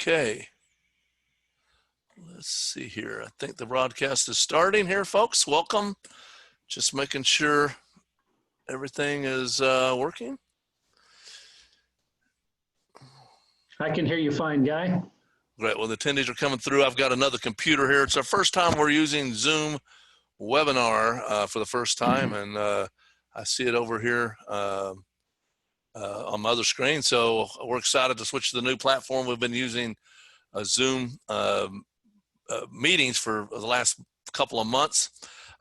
Okay. Let's see here. I think the broadcast is starting here, folks. Welcome. Just making sure everything is working. I can hear you fine, Guy. Great. Well, the attendees are coming through. I've got another computer here. It's our first time we're using Zoom webinar for the first time, and I see it over here on my other screen. So we're excited to switch to the new platform. We've been using Zoom meetings for the last couple of months.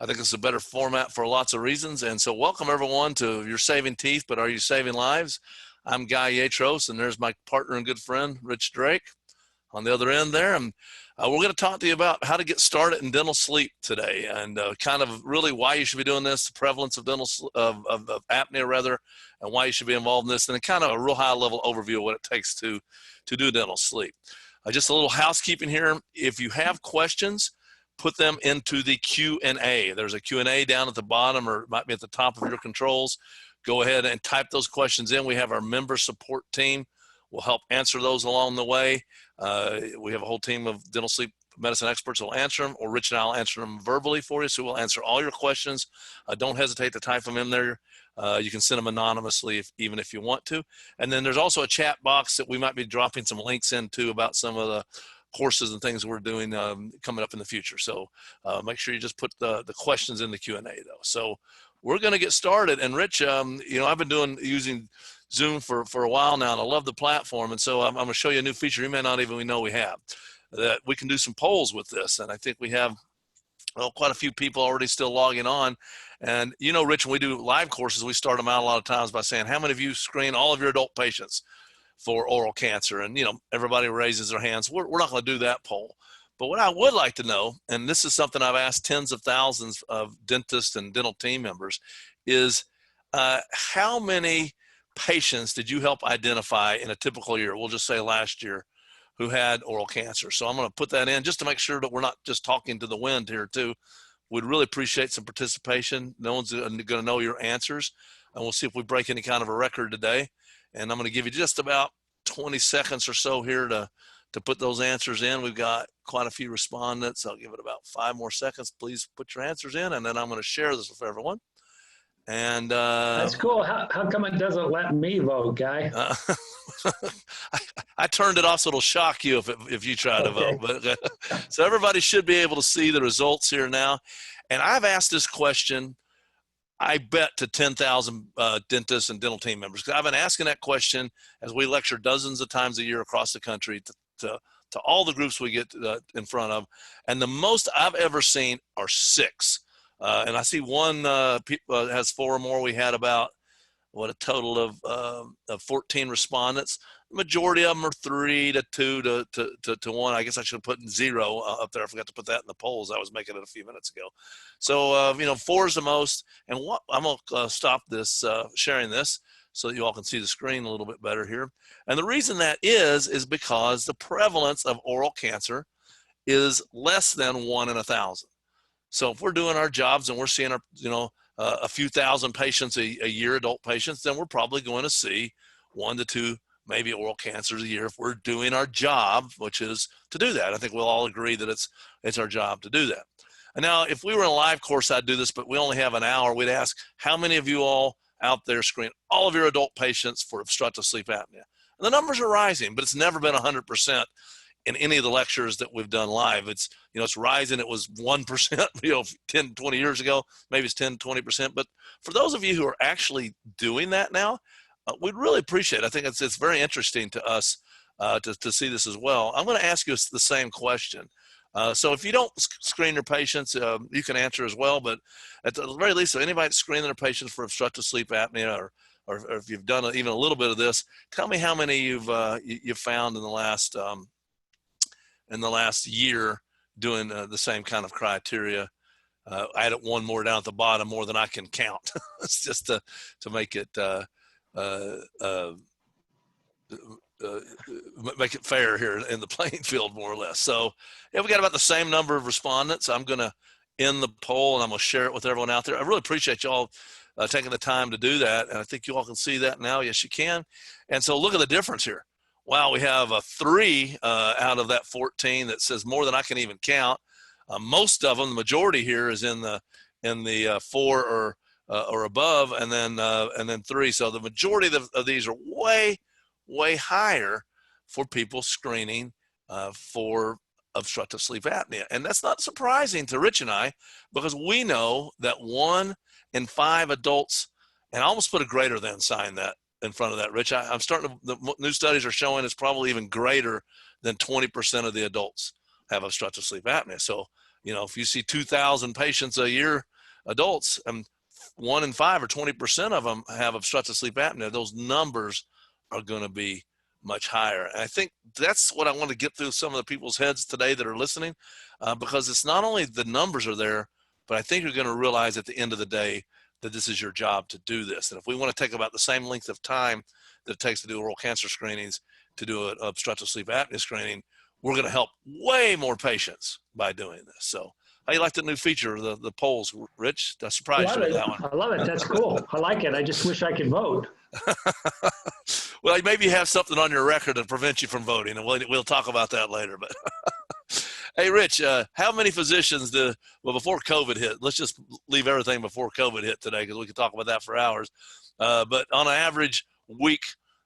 I think it's a better format for lots of reasons. And so welcome everyone to You're Saving Teeth, but Are You Saving Lives? I'm Guy Yatros, and there's my partner and good friend, Rich Drake, on the other end there. And we're going to talk to you about how to get started in dental sleep today, and kind of really why you should be doing this, the prevalence of dental of apnea rather, and why you should be involved in this, and kind of a real high level overview of what it takes to do dental sleep. Just a little housekeeping here. If you have questions, put them into the Q&A. There's a Q&A down at the bottom, or it might be at the top of your controls. Go ahead and type those questions in. We have our member support team. We'll help answer those along the way. We have a whole team of dental sleep medicine experts who will answer them, or Rich and I will answer them verbally for you. So we'll answer all your questions. Don't hesitate to type them in there. You can send them anonymously even if you want to. And then there's also a chat box that we might be dropping some links into about some of the courses and things we're doing coming up in the future. So make sure you just put the questions in the Q&A though. So we're going to get started. And Rich, you know, I've been using Zoom for a while now, and I love the platform. And so I'm going to show you a new feature you may not even know we have, that we can do some polls with this. And I think we have quite a few people already still logging on. And you know, Rich, when we do live courses, we start them out a lot of times by saying, how many of you screen all of your adult patients for oral cancer? And you know, everybody raises their hands. We're not going to do that poll. But what I would like to know, and this is something I've asked tens of thousands of dentists and dental team members, is how many patients did you help identify in a typical year, we'll just say last year, who had oral cancer? So I'm going to put that in just to make sure that we're not just talking to the wind here too. We'd really appreciate some participation. No one's going to know your answers, and we'll see if we break any kind of a record today. And I'm going to give you just about 20 seconds or so here to put those answers in. We've got quite a few respondents. I'll give it about 5 more seconds. Please put your answers in, and then I'm going to share this with everyone. And that's cool. How come it doesn't let me vote, Guy? I turned it off so it'll shock you if you try to vote. But so everybody should be able to see the results here now. And I've asked this question, I bet, to 10,000 dentists and dental team members. I've been asking that question as we lecture dozens of times a year across the country to all the groups we get in front of. And the most I've ever seen are 6. And I see one has 4 or more. We had about, a total of 14 respondents. The majority of them are 3 to 2 to 1. I guess I should have put 0 up there. I forgot to put that in the polls. I was making it a few minutes ago. So, you know, 4 is the most. And I'm going to stop this sharing this so that you all can see the screen a little bit better here. And the reason that is because the prevalence of oral cancer is less than 1 in 1,000. So if we're doing our jobs and we're seeing a few thousand patients a year, adult patients, then we're probably going to see 1 to 2 maybe oral cancers a year if we're doing our job, which is to do that. I think we'll all agree that it's our job to do that. And now, if we were in a live course, I'd do this, but we only have an hour. We'd ask, how many of you all out there screen all of your adult patients for obstructive sleep apnea? And the numbers are rising, but it's never been 100%. In any of the lectures that we've done live. It's, you know, it's rising. It was 1%, 10, 20 years ago, maybe it's 10, 20%. But for those of you who are actually doing that now, we'd really appreciate it. I think it's very interesting to us to see this as well. I'm going to ask you the same question. So if you don't screen your patients, you can answer as well. But at the very least, if anybody screening their patients for obstructive sleep apnea, or if you've done even a little bit of this, tell me how many you've found in the last year doing the same kind of criteria. I added 1 more down at the bottom, more than I can count. It's just to make it make it fair here in the playing field, more or less. So yeah, we got about the same number of respondents. I'm going to end the poll and I'm going to share it with everyone out there. I really appreciate y'all taking the time to do that. And I think you all can see that now. Yes, you can. And so look at the difference here. Wow, we have a 3 out of that 14 that says more than I can even count. Most of them, the majority here is in the 4 or above, and then 3. So the majority of these are way higher for people screening for obstructive sleep apnea. And that's not surprising to Rich and I, because we know that 1 in 5 adults, and I almost put a greater than sign that in front of that, Rich. I'm starting to, the new studies are showing it's probably even greater than 20% of the adults have obstructive sleep apnea. So, you know, if you see 2,000 patients a year, adults, 1 in 5 or 20% of them have obstructive sleep apnea, those numbers are going to be much higher. And I think that's what I want to get through some of the people's heads today that are listening, because it's not only the numbers are there, but I think you're going to realize at the end of the day that this is your job to do this. And if we want to take about the same length of time that it takes to do oral cancer screenings to do an obstructive sleep apnea screening, we're going to help way more patients by doing this. So how you like the new feature, the polls, Rich? I surprised you with that one. I love it. That's cool. I like it. I just wish I could vote. Well, maybe you have something on your record to prevent you from voting, and we'll talk about that later. But hey, Rich, how many physicians before COVID hit, let's just leave everything before COVID hit today, because we could talk about that for hours. But on an average week,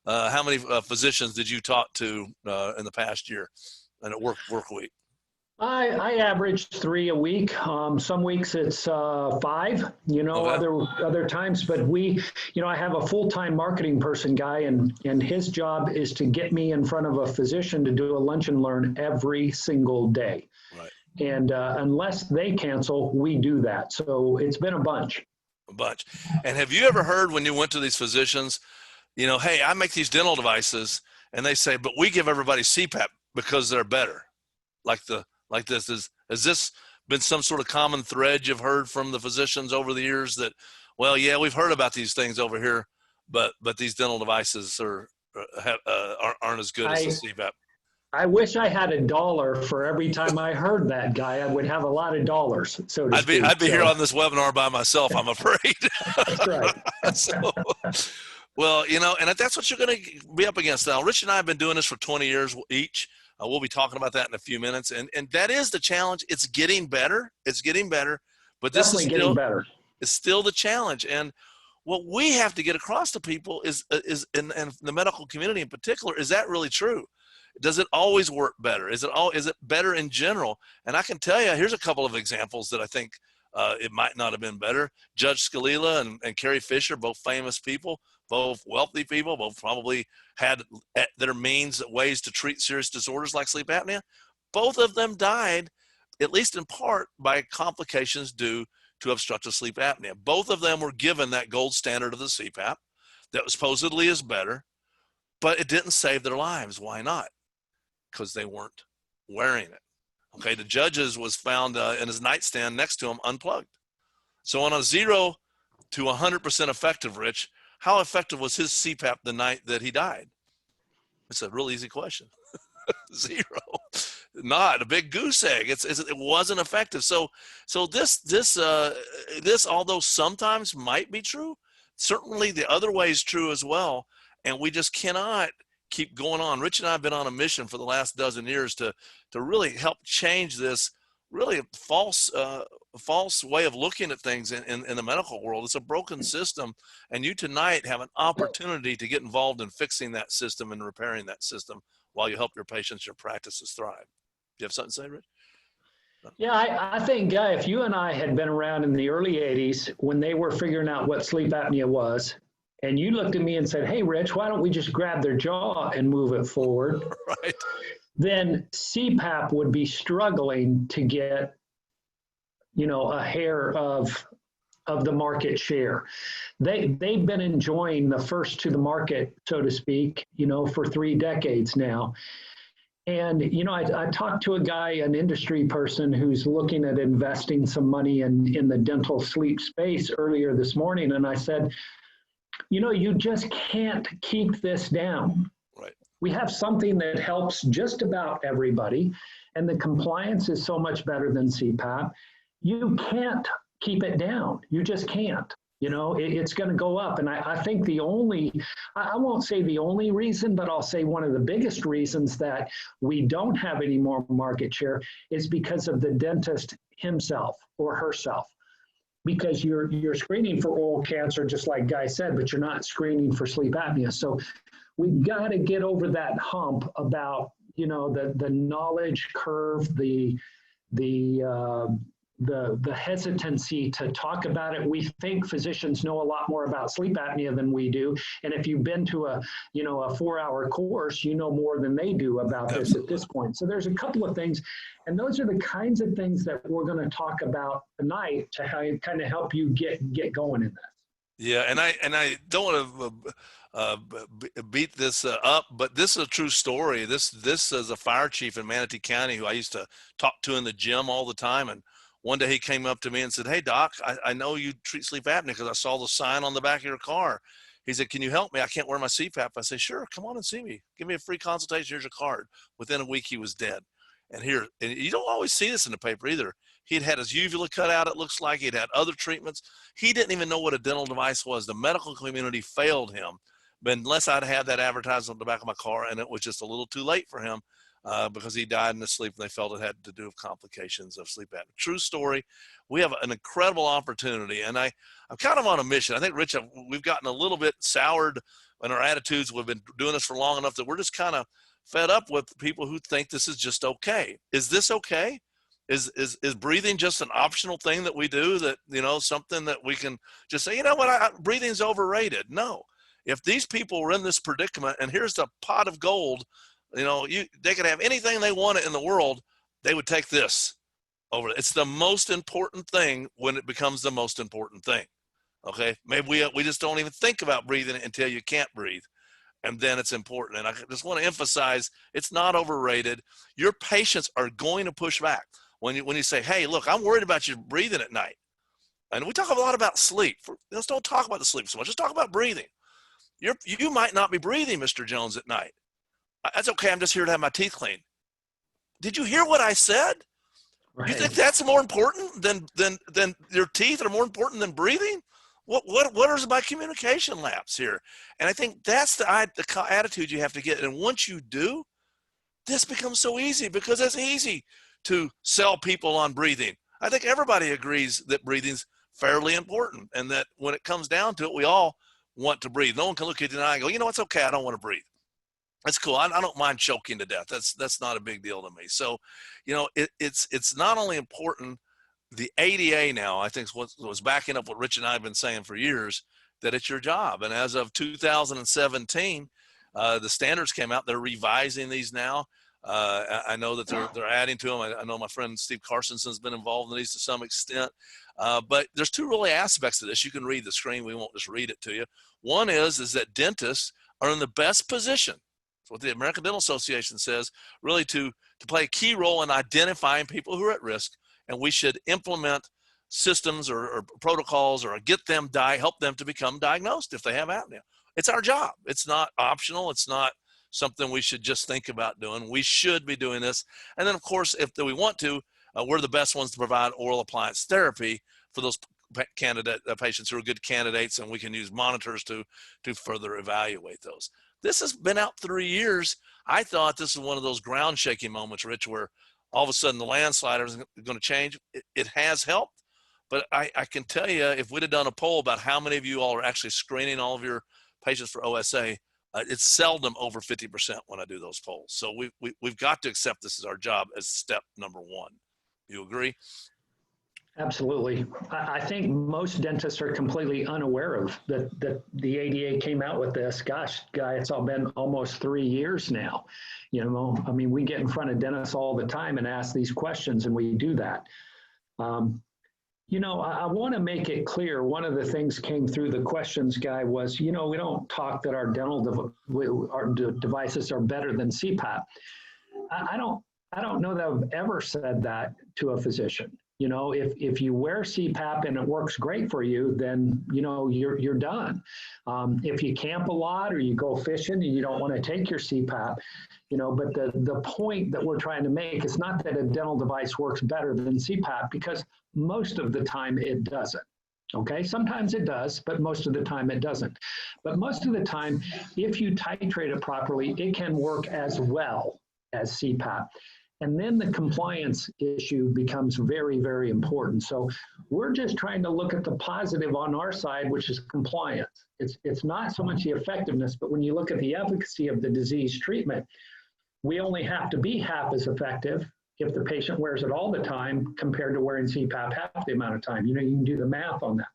how many physicians did you talk to in the past year in a work week? I average 3 a week. Some weeks it's 5, you know, okay. other times, but I have a full-time marketing person guy, and his job is to get me in front of a physician to do a lunch and learn every single day. Right. And unless they cancel, we do that. So it's been a bunch. And have you ever heard, when you went to these physicians, you know, hey, I make these dental devices, and they say, but we give everybody CPAP because they're better. Like this, has this been some sort of common thread you've heard from the physicians over the years that, well, yeah, we've heard about these things over here, but these dental devices aren't as good as the CPAP? I wish I had $1 for every time I heard that guy. I would have a lot of dollars, so to speak. I'd be here on this webinar by myself, I'm afraid. That's right. Well, you know, and that's what you're going to be up against now. Rich and I have been doing this for 20 years each. We'll be talking about that in a few minutes. And that is the challenge. It's getting better. It's getting better. But this is still better. It's still the challenge. And what we have to get across to people is in the medical community in particular, is that really true? Does it always work better? Is it better in general? And I can tell you, here's a couple of examples that I think it might not have been better. Judge Scalia and Carrie Fisher, both famous people, both wealthy people, both probably had at their means ways to treat serious disorders like sleep apnea. Both of them died, at least in part, by complications due to obstructive sleep apnea. Both of them were given that gold standard of the CPAP that supposedly is better, but it didn't save their lives. Why not? Because they weren't wearing it. Okay, the judge's was found in his nightstand next to him unplugged. So on a 0 to 100% effective, Rich, how effective was his CPAP the night that he died? It's a real easy question. 0. Not a big goose egg. It wasn't effective. So this although sometimes might be true, certainly the other way is true as well. And we just cannot keep going on. Rich and I have been on a mission for the last dozen years to really help change this really false way of looking at things in the medical world. It's a broken system, and you tonight have an opportunity to get involved in fixing that system and repairing that system while you help your patients, your practices thrive. Do you have something to say, Rich? Yeah, I think, Guy, if you and I had been around in the early 80s when they were figuring out what sleep apnea was, and you looked at me and said, hey, Rich, why don't we just grab their jaw and move it forward? Right. Then CPAP would be struggling to get, a hair of the market share. They've been enjoying the first to the market, so to speak, for 3 decades now. And, I talked to a guy, an industry person who's looking at investing some money in the dental sleep space earlier this morning. And I said, you just can't keep this down. Right. We have something that helps just about everybody, and the compliance is so much better than CPAP. You can't keep it down. You just can't. You know, it's going to go up. And I think the only, I won't say the only reason, but I'll say one of the biggest reasons that we don't have any more market share is because of the dentist himself or herself. Because you're screening for oral cancer, just like Guy said, but you're not screening for sleep apnea. So we've got to get over that hump about, you know, the knowledge curve, the hesitancy to talk about it. We think physicians know a lot more about sleep apnea than we do. And if you've been to a 4-hour course, you know more than they do about this at this point. So there's a couple of things, and those are the kinds of things that we're going to talk about tonight to kind of help you get going in that. Yeah, and I don't want to beat this up, but this is a true story. This is a fire chief in Manatee County who I used to talk to in the gym all the time, and one day he came up to me and said, "Hey doc, I know you treat sleep apnea because I saw the sign on the back of your car." He said, "Can you help me? I can't wear my CPAP." I said, "Sure, come on and see me. Give me a free consultation. Here's your card." Within a week, he was dead. And you don't always see this in the paper either. He'd had his uvula cut out, it looks like. He'd had other treatments. He didn't even know what a dental device was. The medical community failed him. But unless I'd had that advertised on the back of my car, and it was just a little too late for him because he died in his sleep, and they felt it had to do with complications of sleep apnea. True story. We have an incredible opportunity, and I'm kind of on a mission. I think, Rich, we've gotten a little bit soured in our attitudes. We've been doing this for long enough that we're just kind of fed up with people who think this is just okay. Is this okay? Is breathing just an optional thing that we do, that, you know, something that we can just say, you know what, breathing's overrated? No. If these people were in this predicament, and here's the pot of gold, you know, they could have anything they wanted in the world, they would take this over. It's the most important thing when it becomes the most important thing. Okay, maybe we just don't even think about breathing until you can't breathe, and then it's important. And I just want to emphasize, it's not overrated. Your patients are going to push back when you say, "Hey, look, I'm worried about you breathing at night." And we talk a lot about sleep. Let's don't talk about the sleep so much. Just talk about breathing. You might not be breathing, Mr. Jones, at night. That's okay. I'm just here to have my teeth cleaned. Did you hear what I said? Right. You think that's more important than your teeth are more important than breathing? What is my communication lapse here? And I think that's the attitude you have to get. And once you do, this becomes so easy, because it's easy to sell people on breathing. I think everybody agrees that breathing's fairly important, and that when it comes down to it, we all want to breathe. No one can look at you in the eye and go, "You know, it's okay, I don't want to breathe." That's cool. I don't mind choking to death. That's not a big deal to me. So, you know, it's not only important, the ADA now, I think, was backing up what Rich and I have been saying for years, that it's your job. And as of 2017, the standards came out. They're revising these now. I know that they're adding to them. I know my friend Steve Carsonson's been involved in these to some extent. But there's two really aspects to this. You can read the screen. We won't just read it to you. One is that dentists are in the best position. That's what the American Dental Association says, really to play a key role in identifying people who are at risk. And we should implement systems or protocols, or help them to become diagnosed if they have apnea. It's our job. It's not optional. It's not something we should just think about doing. We should be doing this. And then, of course, if we want to, we're the best ones to provide oral appliance therapy for those patients who are good candidates, and we can use monitors to further evaluate those. This has been out 3 years. I thought this was one of those ground shaking moments, Rich, where all of a sudden the landslide is going to change. It has helped, but I can tell you, if we'd have done a poll about how many of you all are actually screening all of your patients for OSA, it's seldom over 50% when I do those polls. So we've got to accept this as our job as step number one. You agree? Absolutely. I think most dentists are completely unaware of that the ADA came out with this. Gosh, Guy, it's all been almost 3 years now. You know, I mean, we get in front of dentists all the time and ask these questions, and we do that. You know, I want to make it clear, one of the things came through the questions, Guy, was, you know, we don't talk that our dental devices are better than CPAP. I don't know that I've ever said that to a physician. You know, if you wear CPAP and it works great for you, then, you know, you're done. If you camp a lot or you go fishing and you don't want to take your CPAP, you know, but the point that we're trying to make is not that a dental device works better than CPAP, because most of the time it doesn't. Okay, sometimes it does, but most of the time it doesn't. But most of the time, if you titrate it properly, it can work as well as CPAP. And then the compliance issue becomes very, very important. So we're just trying to look at the positive on our side, which is compliance. It's not so much the effectiveness, but when you look at the efficacy of the disease treatment, we only have to be half as effective if the patient wears it all the time compared to wearing CPAP half the amount of time. You know, you can do the math on that.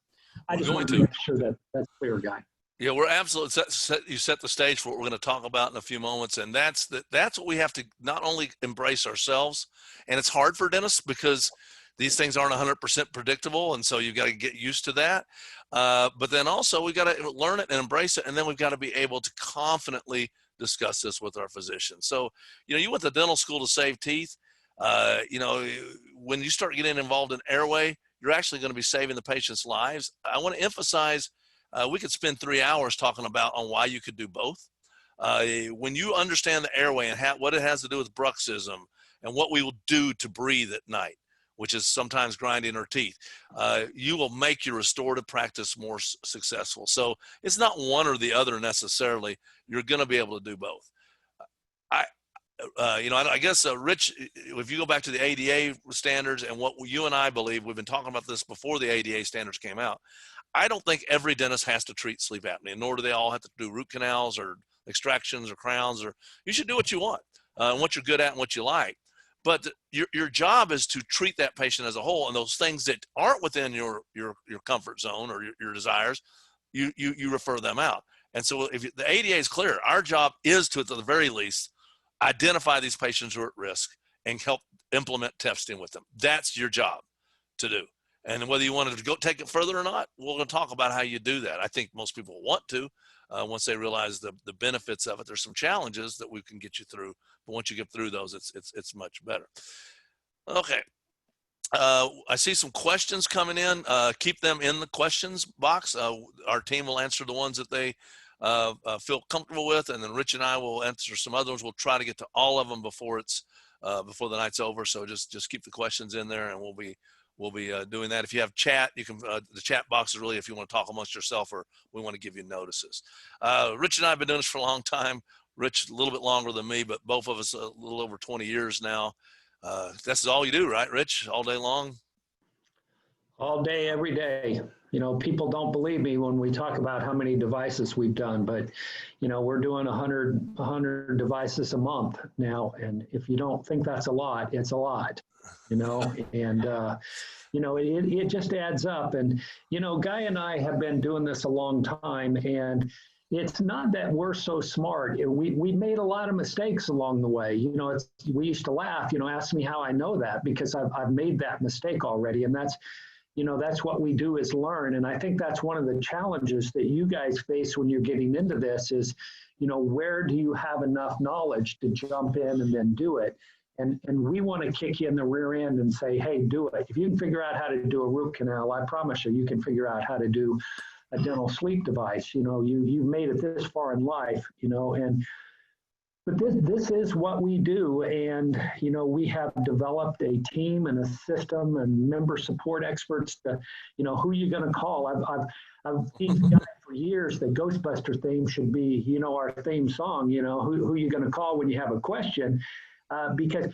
I just want to make sure that that's clear, Guy. Yeah, we're absolutely you set the stage for what we're going to talk about in a few moments, and that's what we have to not only embrace ourselves, and it's hard for dentists because these things aren't 100% predictable, and so you've got to get used to that. But then also we got to learn it and embrace it, and then we've got to be able to confidently discuss this with our physician. So, you know, you went to dental school to save teeth. You know, when you start getting involved in airway, you're actually going to be saving the patient's lives. I want to emphasize. We could spend 3 hours talking about on why you could do both. When you understand the airway and what it has to do with bruxism and what we will do to breathe at night, which is sometimes grinding our teeth, you will make your restorative practice more successful. So it's not one or the other necessarily. You're going to be able to do both. You know, I guess, Rich, if you go back to the ADA standards and what you and I believe, we've been talking about this before the ADA standards came out. I don't think every dentist has to treat sleep apnea, nor do they all have to do root canals or extractions or crowns. Or you should do what you want and what you're good at and what you like. But your job is to treat that patient as a whole, and those things that aren't within your comfort zone or your desires, you refer them out. And so if the ADA is clear, our job is to, at the very least, identify these patients who are at risk and help implement testing with them. That's your job to do. And whether you wanted to go take it further or not, we're going to talk about how you do that. I think most people want to once they realize the benefits of it. There's some challenges that we can get you through, but once you get through those, it's much better. Okay. I see some questions coming in. Keep them in the questions box. Our team will answer the ones that they feel comfortable with, and then Rich and I will answer some others. We'll try to get to all of them before the night's over. So just keep the questions in there, and we'll be doing that. If you have chat, you can, the chat box is really if you want to talk amongst yourself or we want to give you notices. Rich and I have been doing this for a long time. Rich, a little bit longer than me, but both of us a little over 20 years now. That's all you do, right, Rich? All day long? All day, every day. You know, people don't believe me when we talk about how many devices we've done, but, you know, we're doing 100 devices a month now. And if you don't think that's a lot, it's a lot, you know, and, you know, it just adds up. And, you know, Guy and I have been doing this a long time, and it's not that we're so smart. We made a lot of mistakes along the way. You know, we used to laugh, you know, ask me how I know that, because I've made that mistake already. And that's, you know, that's what we do, is learn. And I think that's one of the challenges that you guys face when you're getting into this is, you know, where do you have enough knowledge to jump in and then do it? And we want to kick you in the rear end and say, hey, do it. If you can figure out how to do a root canal, I promise you can figure out how to do a dental sleep device. You know, you've made it this far in life, you know, but this is what we do. And, you know, we have developed a team and a system and member support experts to, you know, who you're going to call. I've seen guys for years, the Ghostbuster theme should be, you know, our theme song, you know, who you're going to call when you have a question. Because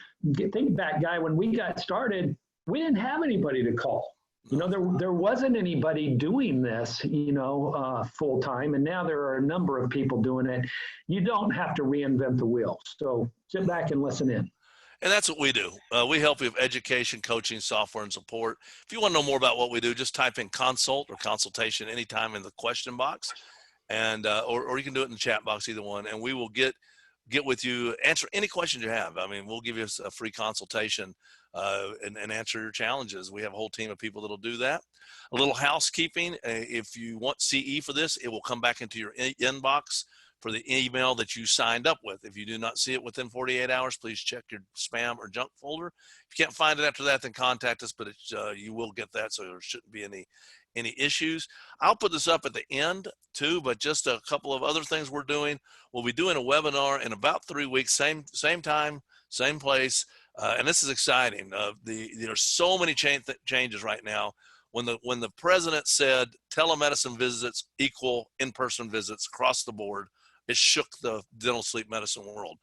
think back, Guy, when we got started, we didn't have anybody to call. You know, there wasn't anybody doing this, you know, full time. And now there are a number of people doing it. You don't have to reinvent the wheel. So sit back and listen in. And that's what we do. We help you with education, coaching, software, and support. If you want to know more about what we do, just type in consult or consultation anytime in the question box, and or you can do it in the chat box, either one. And we will get with you, answer any questions you have. I mean, we'll give you a free consultation and answer your challenges. We have a whole team of people that'll do that. A little housekeeping, if you want CE for this, it will come back into your inbox for the email that you signed up with. If you do not see it within 48 hours, please check your spam or junk folder. If you can't find it after that, then contact us, but you will get that, so there shouldn't be any issues. I'll put this up at the end too, but just a couple of other things we're doing. We'll be doing a webinar in about 3 weeks, same time, same place. And this is exciting. There's so many changes right now. when the president said telemedicine visits equal in-person visits across the board, it shook the dental sleep medicine world.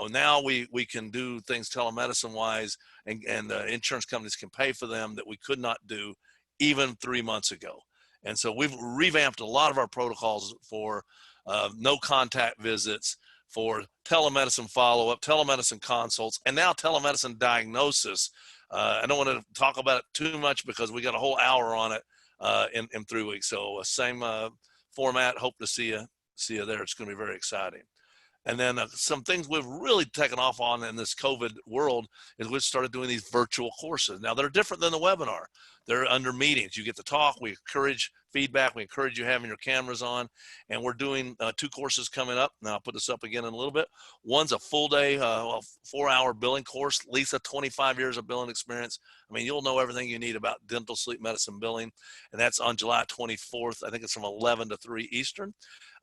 Now we can do things telemedicine wise, and insurance companies can pay for them that we could not do even 3 months ago. And so we've revamped a lot of our protocols for no contact visits, for telemedicine follow-up, telemedicine consults, and now telemedicine diagnosis. I don't want to talk about it too much because we got a whole hour on it in 3 weeks. So same format. Hope to see you there. It's going to be very exciting. And then some things we've really taken off on in this COVID world is we've started doing these virtual courses. Now they're different than the webinar. They're under meetings. You get to talk. We encourage feedback. We encourage you having your cameras on. And we're doing 2 courses coming up. Now I'll put this up again in a little bit. One's a full day, 4-hour billing course. Lisa, 25 years of billing experience. I mean, you'll know everything you need about dental sleep medicine billing. And that's on July 24th. I think it's from 11 to 3 Eastern.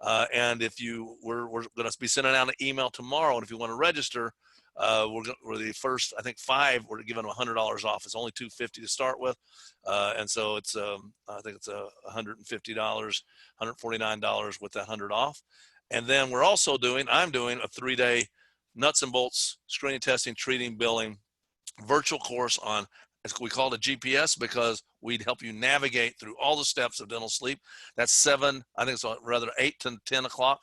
And if we're going to be sending out an email tomorrow. And if you want to register, we're the first, I think 5, we're giving them $100 off. It's only $250 to start with. And so it's, I think it's $150, $149 with that 100 off. And then we're also I'm doing a 3-day nuts and bolts screening, testing, treating, billing virtual course on, we call it a GPS because we'd help you navigate through all the steps of dental sleep. That's 8 to 10 o'clock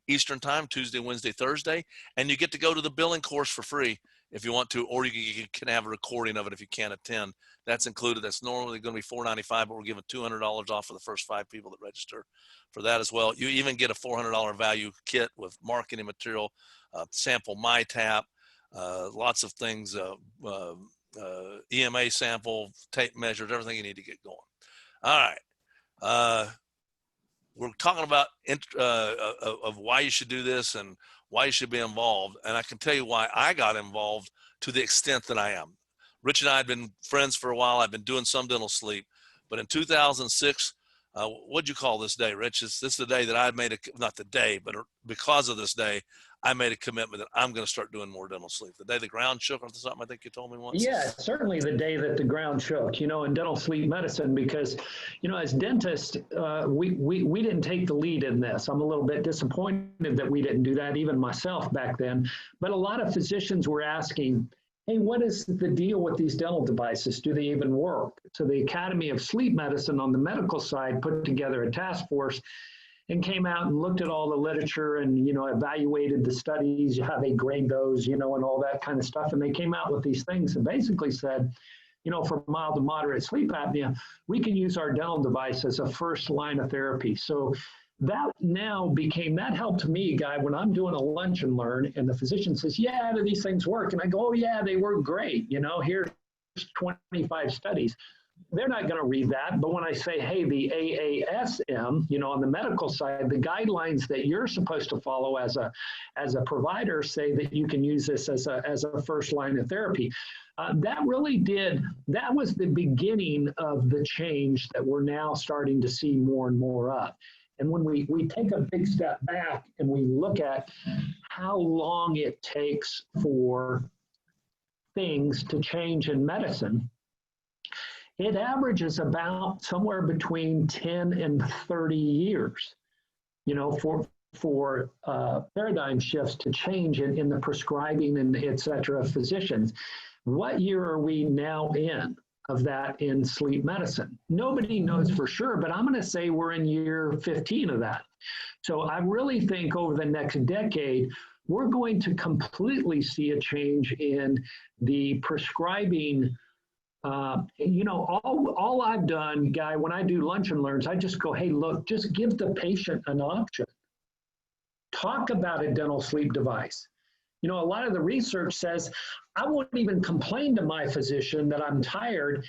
Eastern time, Tuesday, Wednesday, Thursday. And you get to go to the billing course for free if you want to, or you can have a recording of it if you can't attend. That's included. That's normally going to be $495, but we're giving $200 off for the first 5 people that register for that as well. You even get a $400 value kit with marketing material, sample MyTap, lots of things, EMA sample, tape measures, everything you need to get going. All right. We're talking about of why you should do this and why you should be involved. And I can tell you why I got involved to the extent that I am. Rich and I had been friends for a while. I've been doing some dental sleep. But in 2006, what'd you call this day, Rich? This is the day that I made not the day, but because of this day, I made a commitment that I'm going to start doing more dental sleep. The day the ground shook or something, I think you told me once. Yeah, certainly the day that the ground shook, in dental sleep medicine, because, as dentists, we didn't take the lead in this. I'm a little bit disappointed that we didn't do that, even myself back then. But a lot of physicians were asking, hey, what is the deal with these dental devices? Do they even work? So the Academy of Sleep Medicine on the medical side put together a task force and came out and looked at all the literature and, evaluated the studies, how they grade those, and all that kind of stuff. And they came out with these things and basically said, for mild to moderate sleep apnea, we can use our dental device as a first line of therapy. So that that helped me, Guy, when I'm doing a lunch and learn and the physician says, yeah, do these things work? And I go, oh yeah, they work great. Here's 25 studies. They're not going to read that. But when I say, hey, the AASM, on the medical side, the guidelines that you're supposed to follow as a provider say that you can use this as a first line of therapy. That was the beginning of the change that we're now starting to see more and more of. And when we take a big step back and we look at how long it takes for things to change in medicine, it averages about somewhere between 10 and 30 years, for paradigm shifts to change in the prescribing and et cetera of physicians. What year are we now in of that in sleep medicine? Nobody knows for sure, but I'm going to say we're in year 15 of that. So I really think over the next decade, we're going to completely see a change in the prescribing. All I've done, Guy, when I do lunch and learns, I just go, hey, look, just give the patient an option. Talk about a dental sleep device. A lot of the research says, I won't even complain to my physician that I'm tired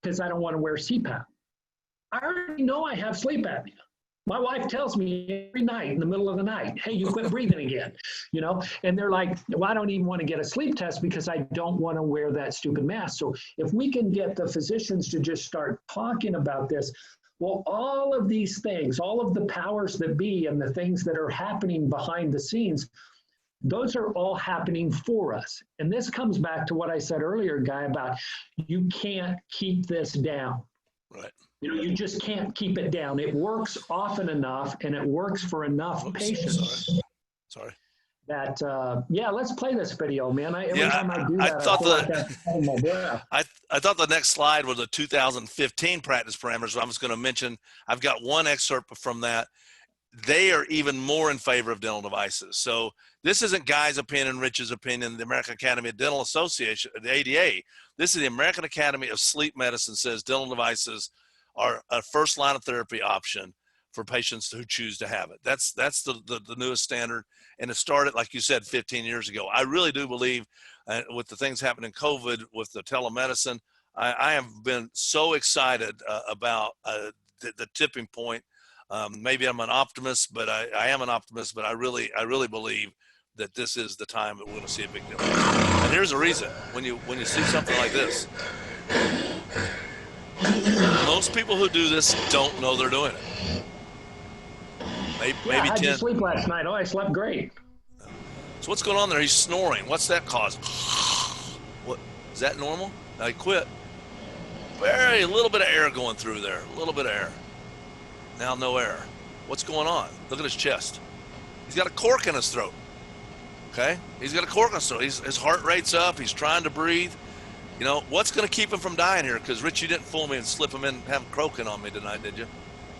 because I don't want to wear CPAP. I already know I have sleep apnea. My wife tells me every night in the middle of the night, hey, you quit breathing again, and they're like, well, I don't even want to get a sleep test because I don't want to wear that stupid mask. So if we can get the physicians to just start talking about this, well, all of these things, all of the powers that be and the things that are happening behind the scenes, those are all happening for us. And this comes back to what I said earlier, Guy, about you can't keep this down. Right. You know, you just can't keep it down. It works often enough and it works for enough patients. Sorry. That, yeah, let's play this video, man. Every Yeah, time I do I that, I thought feel like I have to hold my breath. I thought the next slide was the 2015 practice parameters. I was going to mention, I've got one excerpt from that. They are even more in favor of dental devices. So this isn't Guy's opinion, Rich's opinion, the American Academy of Dental Association, the ADA. This is the American Academy of Sleep Medicine says dental devices are a first line of therapy option for patients who choose to have it. That's the newest standard. And it started, like you said, 15 years ago. I really do believe with the things happening in COVID, with the telemedicine, I have been so excited about the tipping point. Maybe I'm an optimist, but I am an optimist, but I really believe that this is the time that we're going to see a big difference. And here's the reason. When you see something like this, most people who do this don't know they're doing it. Maybe how'd 10. you sleep last night? Oh, I slept great. So what's going on there? He's snoring. What's that cause? What is that normal? I quit. Very little bit of air going through there. A little bit of air. Now no air. What's going on? Look at his chest. He's got a cork in his throat. Okay? He's got a cork in his throat. His heart rate's up. He's trying to breathe. You know, what's going to keep him from dying here? Because, Rich, you didn't fool me and slip him in and have him croaking on me tonight, did you?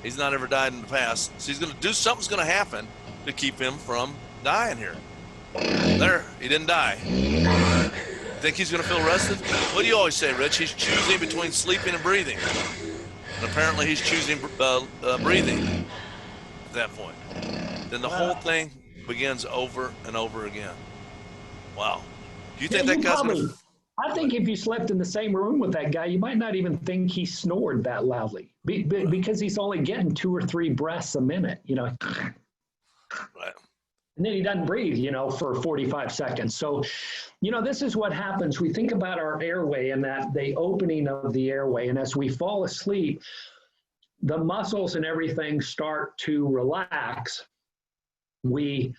He's not ever died in the past. So he's going to do something's going to happen to keep him from dying here. There, he didn't die. Think he's going to feel rested? What do you always say, Rich? He's choosing between sleeping and breathing. And apparently he's choosing breathing at that point. Then the whole thing begins over and over again. Wow. Do you think that guy's going to... I think if you slept in the same room with that guy, you might not even think he snored that loudly because he's only getting 2 or 3 breaths a minute, you know. Right. And then he doesn't breathe, you know, for 45 seconds. So, you know, this is what happens. We think about our airway and that the opening of the airway. And as we fall asleep, the muscles and everything start to relax. We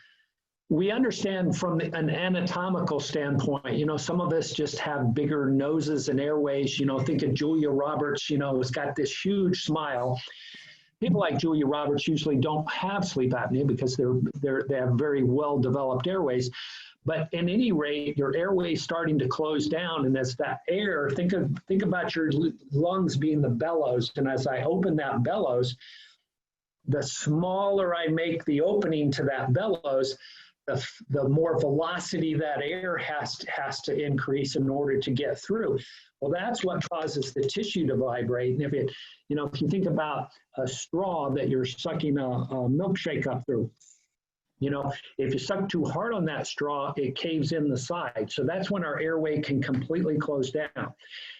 understand from an anatomical standpoint, you know, some of us just have bigger noses and airways. You know, think of Julia Roberts, you know, has got this huge smile. People like Julia Roberts usually don't have sleep apnea because they have very well-developed airways. But at any rate, your airway is starting to close down, and as that air, think about your lungs being the bellows, and as I open that bellows, the smaller I make the opening to that bellows, the more velocity that air has to increase in order to get through. Well, that's what causes the tissue to vibrate. And if you think about a straw that you're sucking a milkshake up through, you know, if you suck too hard on that straw, it caves in the side. So that's when our airway can completely close down.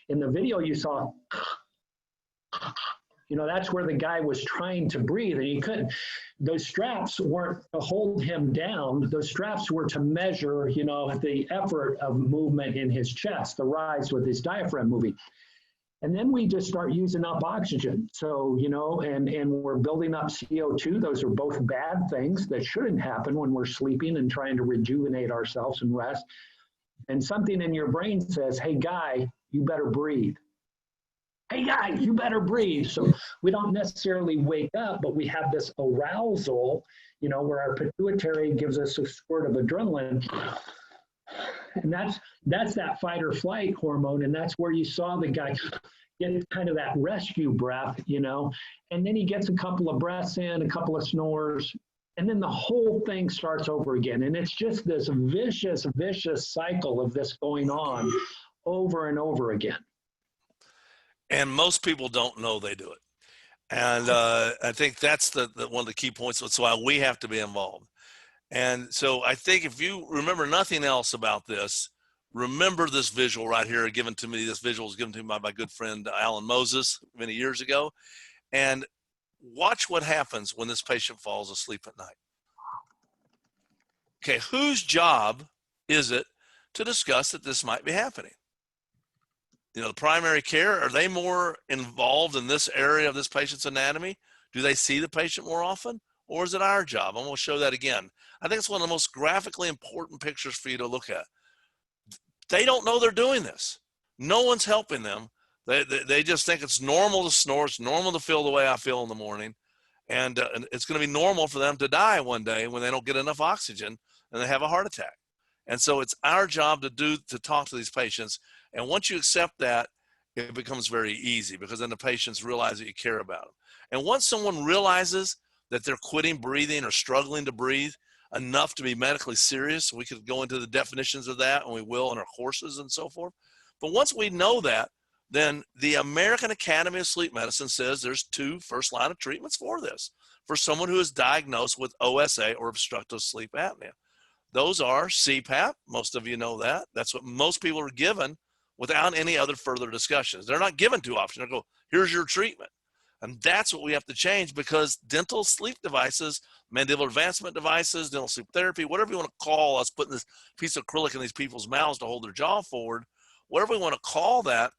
In the video you saw, you know, that's where the guy was trying to breathe and he couldn't. Those straps weren't to hold him down. Those straps were to measure, you know, the effort of movement in his chest, the rise with his diaphragm moving. And then we just start using up oxygen. So, you know, and we're building up CO2. Those are both bad things that shouldn't happen when we're sleeping and trying to rejuvenate ourselves and rest. And something in your brain says, hey, guy, you better breathe. Hey, guy, you better breathe. So we don't necessarily wake up, but we have this arousal, you know, where our pituitary gives us a squirt of adrenaline. And that's that fight or flight hormone. And that's where you saw the guy get kind of that rescue breath, you know, and then he gets a couple of breaths in, a couple of snores, and then the whole thing starts over again. And it's just this vicious cycle of this going on over and over again. And most people don't know they do it. And I think that's the one of the key points. That's why we have to be involved. And so I think if you remember nothing else about this, remember this visual right here given to me. This visual was given to me by my good friend, Alan Moses, many years ago. And watch what happens when this patient falls asleep at night. Okay, whose job is it to discuss that this might be happening? You know, the primary care, are they more involved in this area of this patient's anatomy? Do they see the patient more often? Or is it our job? I'm going to show that again. I think it's one of the most graphically important pictures for you to look at. They don't know they're doing this. No one's helping them. They just think it's normal to snore. It's normal to feel the way I feel in the morning. And it's going to be normal for them to die one day when they don't get enough oxygen and they have a heart attack. And so it's our job to talk to these patients. And once you accept that, it becomes very easy, because then the patients realize that you care about them. And once someone realizes that they're quitting breathing or struggling to breathe enough to be medically serious, we could go into the definitions of that, and we will in our courses and so forth. But once we know that, then the American Academy of Sleep Medicine says there's 2 first line of treatments for this, for someone who is diagnosed with OSA, or obstructive sleep apnea. Those are CPAP. Most of you know that. That's what most people are given without any other further discussions. They're not given 2 options. They go, here's your treatment. And that's what we have to change, because dental sleep devices, mandibular advancement devices, dental sleep therapy, whatever you want to call us, putting this piece of acrylic in these people's mouths to hold their jaw forward, whatever we want to call that,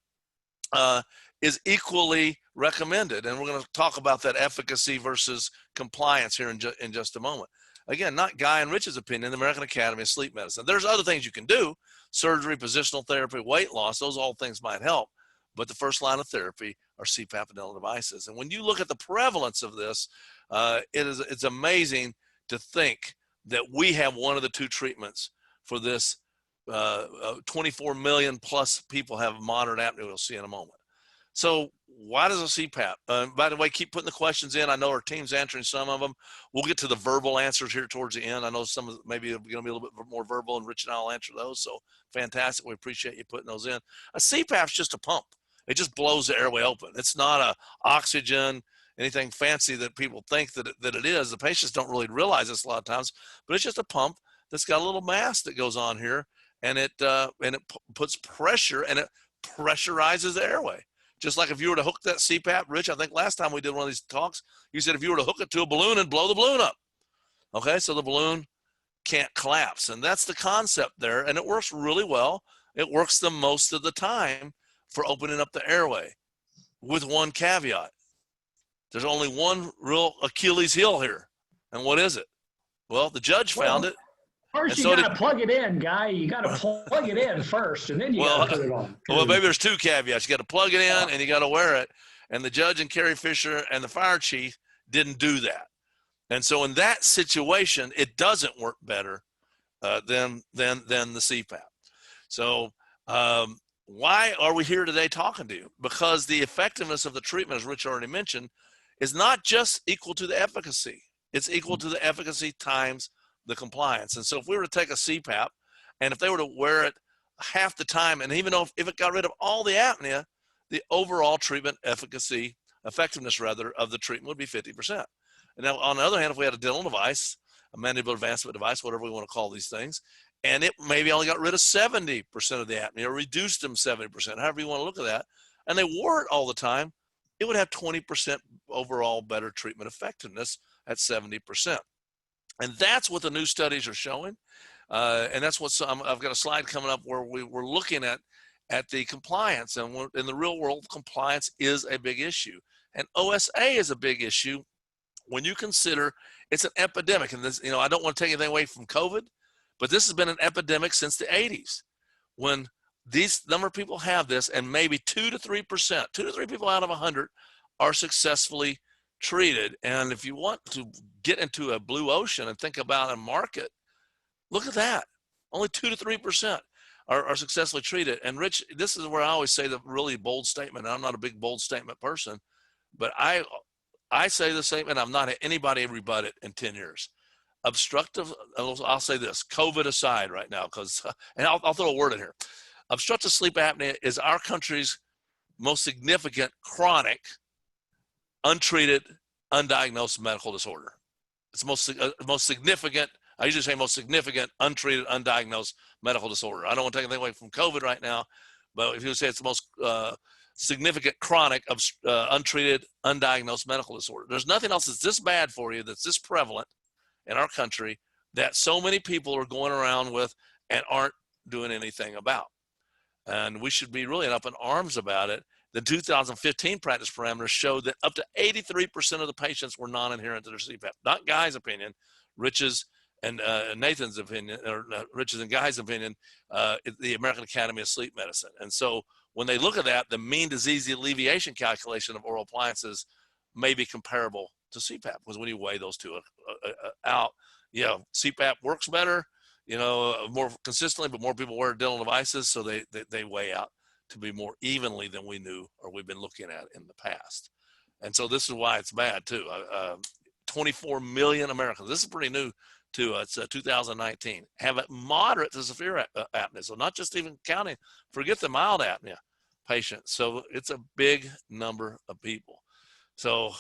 is equally recommended. And we're going to talk about that efficacy versus compliance here in just a moment. Again, not Guy and Rich's opinion, the American Academy of Sleep Medicine. There's other things you can do: surgery, positional therapy, weight loss. Those all things might help. But the first line of therapy are CPAP and dental devices. And when you look at the prevalence of this, it's amazing to think that we have one of the 2 treatments for this. 24 million plus people have moderate apnea. We'll see in a moment. So why does a CPAP? By the way, keep putting the questions in. I know our team's answering some of them. We'll get to the verbal answers here towards the end. I know some of them maybe going to be a little bit more verbal, and Rich and I will answer those. So fantastic. We appreciate you putting those in. A CPAP is just a pump. It just blows the airway open. It's not a oxygen, anything fancy that people think that it is. The patients don't really realize this a lot of times, but it's just a pump that's got a little mass that goes on here, and it puts pressure, and it pressurizes the airway. Just like if you were to hook that CPAP, Rich, I think last time we did one of these talks, you said if you were to hook it to a balloon and blow the balloon up, okay, so the balloon can't collapse. And that's the concept there, and it works really well. It works the most of the time for opening up the airway, with one caveat. There's only one real Achilles heel here. And what is it? Well, the judge found it. First, you got to plug it in, Guy. You got to plug it in first, and then you got to put it on. Well, maybe there's 2 caveats. You got to plug it in, and you got to wear it. And the judge and Carrie Fisher and the fire chief didn't do that. And so in that situation, it doesn't work better than the CPAP. So why are we here today talking to you? Because the effectiveness of the treatment, as Rich already mentioned, is not just equal to the efficacy. It's equal to the efficacy times the compliance. And so if we were to take a CPAP, and if they were to wear it half the time, and even though if it got rid of all the apnea, the overall treatment effectiveness rather, of the treatment would be 50%. And now on the other hand, if we had a dental device, a mandibular advancement device, whatever we want to call these things, and it maybe only got rid of 70% of the apnea, or reduced them 70%, however you want to look at that, and they wore it all the time, it would have 20% overall better treatment effectiveness at 70%. And that's what the new studies are showing. And that's what I've got a slide coming up where we're looking at the compliance. And in the real world, compliance is a big issue. And OSA is a big issue when you consider it's an epidemic. And this, I don't want to take anything away from COVID, but this has been an epidemic since the 80s. When these number of people have this, and maybe 2 to 3 people out of 100 are successfully treated. And if you want to get into a blue ocean and think about a market, look at that. Only 2 to 3% are successfully treated. And Rich, this is where I always say the really bold statement. I'm not a big bold statement person, but I say the statement, I've not had anybody rebut it in 10 years. Obstructive, I'll say this, COVID aside right now, and I'll throw a word in here. Obstructive sleep apnea is our country's most significant chronic, untreated, undiagnosed medical disorder. It's most significant, I usually say most significant, untreated, undiagnosed medical disorder. I don't want to take anything away from COVID right now, but if you say it's the most significant chronic, untreated, undiagnosed medical disorder. There's nothing else that's this bad for you, that's this prevalent in our country, that so many people are going around with and aren't doing anything about. And we should be really up in arms about it. The 2015 practice parameters showed that up to 83% of the patients were non-adherent to their CPAP. Not Guy's opinion, Rich's and Nathan's opinion, or Rich's and Guy's opinion, the American Academy of Sleep Medicine. And so when they look at that, the mean disease alleviation calculation of oral appliances may be comparable to CPAP, because when you weigh those two out, CPAP works better, more consistently, but more people wear dental devices, so they weigh out to be more evenly than we knew or we've been looking at in the past. And so this is why it's bad too. 24 million Americans, this is pretty new too, it's 2019, have a moderate to severe apnea. So not just even counting, forget the mild apnea patients. So it's a big number of people. So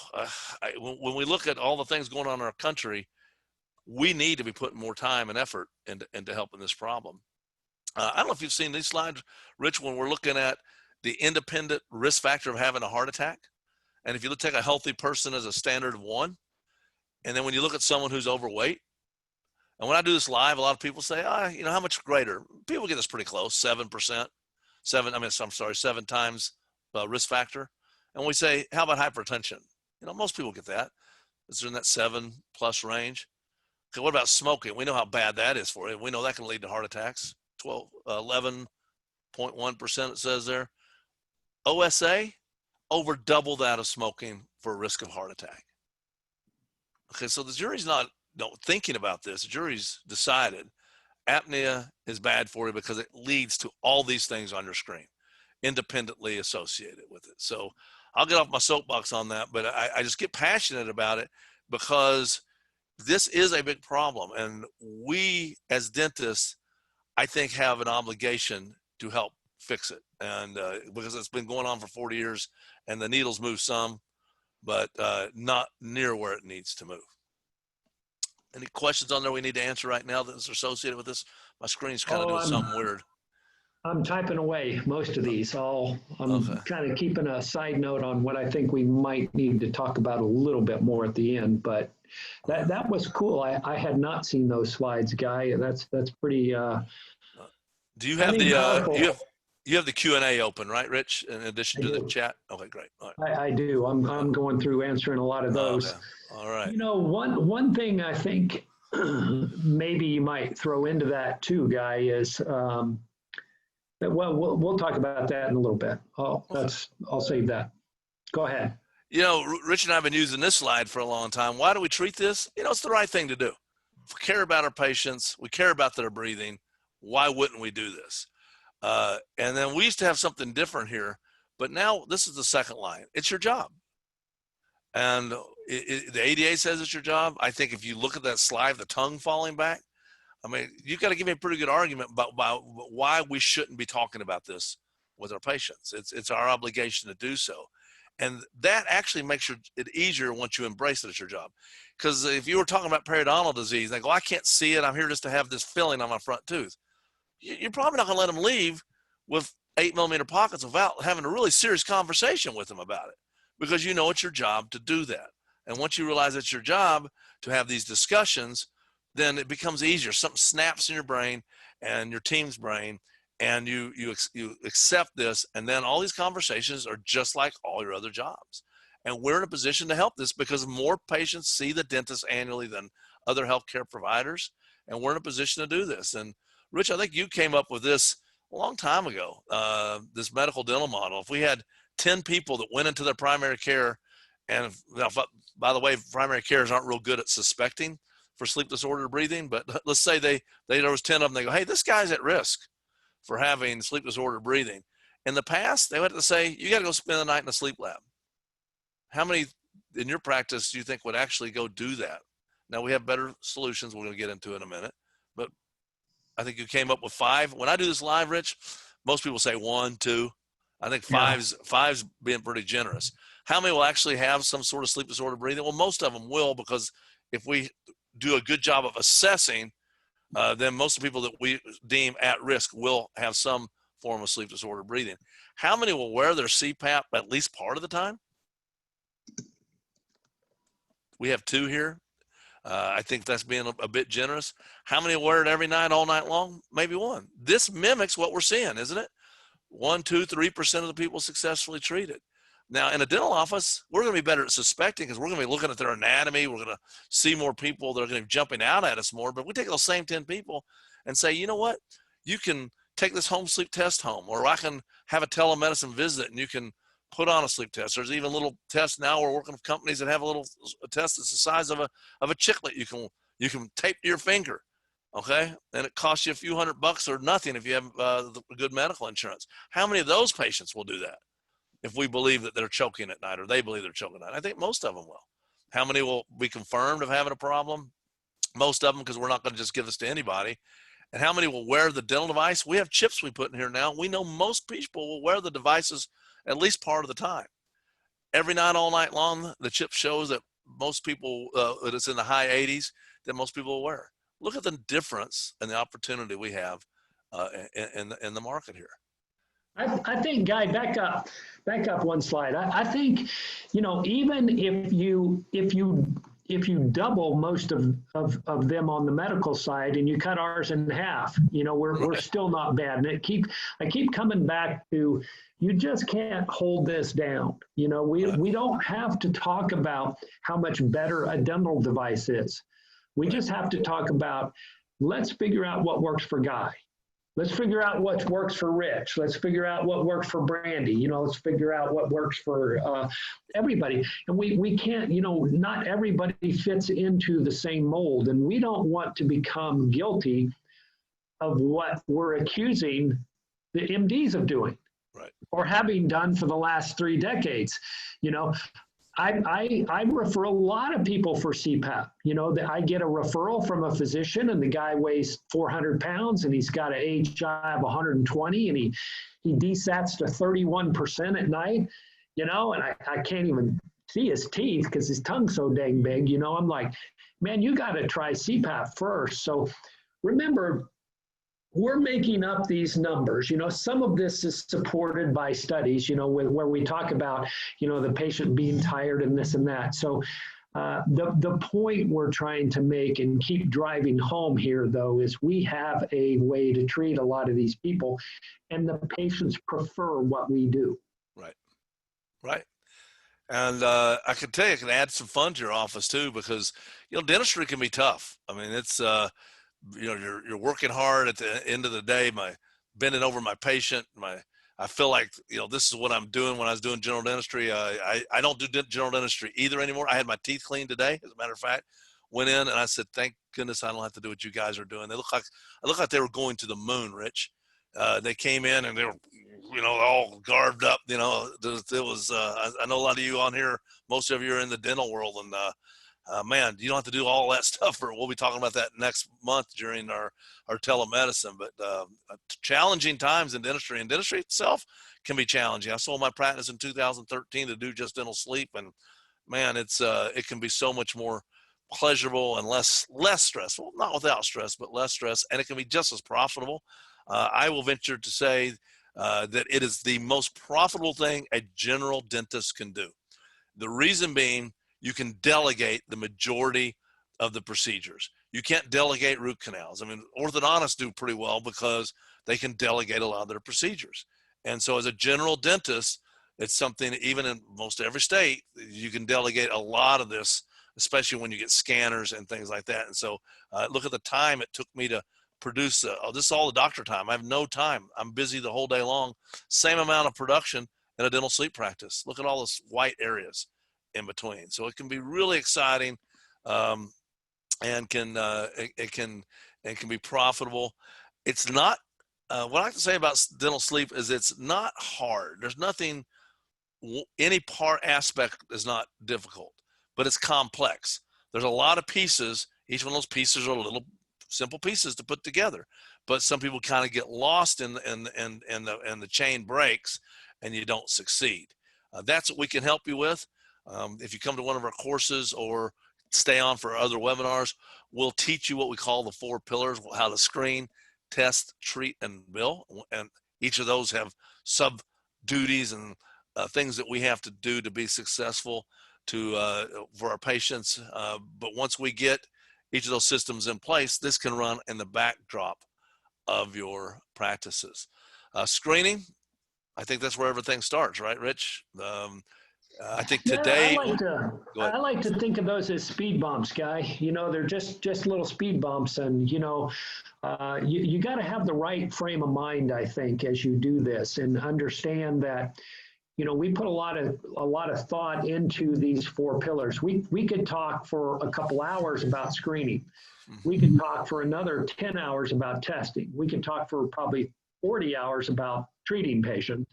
when we look at all the things going on in our country, we need to be putting more time and effort into helping this problem. I don't know if you've seen these slides, Rich, when we're looking at the independent risk factor of having a heart attack. And if you take a healthy person as a standard of 1, and then when you look at someone who's overweight, and when I do this live, a lot of people say, how much greater? People get this pretty close, 7%, 7 times risk factor. And we say, how about hypertension? Most people get that. It's in that 7+ range. Okay, what about smoking? We know how bad that is for you. We know that can lead to heart attacks. 11.1% it says there. OSA, over double that of smoking for a risk of heart attack. Okay, so the jury's not thinking about this. The jury's decided apnea is bad for you because it leads to all these things on your screen, independently associated with it. So I'll get off my soapbox on that, but I just get passionate about it because this is a big problem. And we as dentists, I think, have an obligation to help fix it. And because it's been going on for 40 years and the needles move some, but not near where it needs to move. Any questions on there we need to answer right now that's associated with this? My screen's kind of doing something weird. I'm typing away most of these. I'm kind of keeping a side note on what I think we might need to talk about a little bit more at the end, but that was cool. I had not seen those slides, Guy. That's pretty. Do you have you have the Q&A open, right, Rich? In addition to the chat. Okay, great. All right. I do. I'm going through answering a lot of those. Okay. All right. One thing I think maybe you might throw into that too, Guy, is we'll talk about that in a little bit. I'll save that. Go ahead. Rich and I have been using this slide for a long time. Why do we treat this? It's the right thing to do. If we care about our patients, we care about their breathing, why wouldn't we do this? And then we used to have something different here, but now this is the second line. It's your job. And the ADA says it's your job. I think if you look at that slide, the tongue falling back, you've got to give me a pretty good argument about why we shouldn't be talking about this with our patients. It's our obligation to do so. And that actually makes it easier once you embrace it as your job. Because if you were talking about periodontal disease, they go, I can't see it. I'm here just to have this filling on my front tooth. You're probably not going to let them leave with 8mm pockets without having a really serious conversation with them about it, because it's your job to do that. And once you realize it's your job to have these discussions, then it becomes easier. Something snaps in your brain and your team's brain, and you accept this, and then all these conversations are just like all your other jobs. And we're in a position to help this because more patients see the dentist annually than other healthcare providers, and we're in a position to do this. And Rich, I think you came up with this a long time ago, this medical dental model. If we had 10 people that went into their primary care, and by the way, primary cares aren't real good at suspecting for sleep disorder breathing, but let's say there was 10 of them, they go, hey, this guy's at risk for having sleep disorder breathing. In the past, they would have to say, you got to go spend the night in a sleep lab. How many in your practice do you think would actually go do that? Now, we have better solutions we're going to get into in a minute, but I think you came up with 5. When I do this live, Rich, most people say 1, 2. I think five's being pretty generous. How many will actually have some sort of sleep disorder breathing? Well, most of them will, because if we do a good job of assessing, then most of the people that we deem at risk will have some form of sleep disorder breathing. How many will wear their CPAP at least part of the time? We have 2 here. I think that's being a bit generous. How many wear it every night, all night long? Maybe 1. This mimics what we're seeing, isn't it? 1, 2, 3% of the people successfully treated. Now, in a dental office, we're going to be better at suspecting because we're going to be looking at their anatomy. We're going to see more people that are going to be jumping out at us more. But we take those same 10 people and say, you know what? You can take this home sleep test home, or I can have a telemedicine visit and you can put on a sleep test. There's even little tests now. We're working with companies that have a test that's the size of a chiclet. You can tape to your finger, okay? And it costs you a few $100 or nothing if you have good medical insurance. How many of those patients will do that if we believe that they're choking at night, or they believe they're choking at night? I think most of them will. How many will be confirmed of having a problem? Most of them, because we're not going to just give this to anybody. And how many will wear the dental device? We have chips we put in here now. We know most people will wear the devices at least part of the time. Every night, all night long, the chip shows that most people, it's in the high 80s, that most people will wear. Look at the difference and the opportunity we have in the market here. I think, Guy, back up one slide. I think, even if you double most of them on the medical side and you cut ours in half, we're still not bad. And I keep coming back to, you just can't hold this down. We don't have to talk about how much better a dental device is. We just have to talk about, let's figure out what works for Guy. Let's figure out what works for Rich. Let's figure out what works for Brandy. Let's figure out what works for everybody. And we can't, not everybody fits into the same mold. And we don't want to become guilty of what we're accusing the MDs of doing, right, or having done for the last 3 decades. I refer a lot of people for CPAP. I get a referral from a physician, and the guy weighs 400 pounds, and he's got an AHI of 120, and he desats to 31% at night, and I can't even see his teeth because his tongue's so dang big. I'm like, man, you got to try CPAP first. So remember, we're making up these numbers. Some of this is supported by studies, where we talk about, the patient being tired and this and that. So the point we're trying to make and keep driving home here, though, is we have a way to treat a lot of these people, and the patients prefer what we do. Right, right. And I can tell you, it can add some fun to your office too, because, dentistry can be tough. I mean, it's, you're working hard at the end of the day, bending over my patient, I feel like, this is what I'm doing when I was doing general dentistry. I don't do general dentistry either anymore. I had my teeth cleaned today, as a matter of fact. Went in and I said, thank goodness I don't have to do what you guys are doing. They look like they were going to the moon, Rich. They came in and they were, all garbed up. It was, I know a lot of you on here, most of you are in the dental world, and man, you don't have to do all that stuff. We'll be talking about that next month during our telemedicine. But challenging times in dentistry, and dentistry itself can be challenging. I sold my practice in 2013 to do just dental sleep, and man, it can be so much more pleasurable and less stressful. Not without stress, but less stress, and it can be just as profitable. I will venture to say that it is the most profitable thing a general dentist can do. The reason being, you can delegate the majority of the procedures. You can't delegate root canals. I mean, orthodontists do pretty well because they can delegate a lot of their procedures. And so as a general dentist, it's something, even in most every state, you can delegate a lot of this, especially when you get scanners and things like that. And so look at the time it took me to produce, this is all the doctor time. I have no time. I'm busy the whole day long. Same amount of production in a dental sleep practice. Look at all those white areas in between. So it can be really exciting, and can be profitable. It's not, what I like to say about dental sleep is it's not hard. There's nothing, any aspect is not difficult, but it's complex. There's a lot of pieces. Each one of those pieces are little simple pieces to put together, but some people kind of get lost in the chain breaks, and you don't succeed. That's what we can help you with. If you come to one of our courses or stay on for other webinars, we'll teach you what we call the 4 pillars, how to screen, test, treat, and bill. And each of those have sub duties and things that we have to do to be successful for our patients. But once we get each of those systems in place, this can run in the backdrop of your practices. Screening, I think that's where everything starts, right, Rich? I think Yeah, today, go ahead. I like to think of those as speed bumps, Guy. You know, they're just little speed bumps, and you know, you got to have the right frame of mind, I think, as you do this, and understand that, you know, we put a lot of thought into these four pillars. We could talk for a couple hours about screening. We could talk for another 10 hours about testing. We could talk for probably 40 hours about treating patients,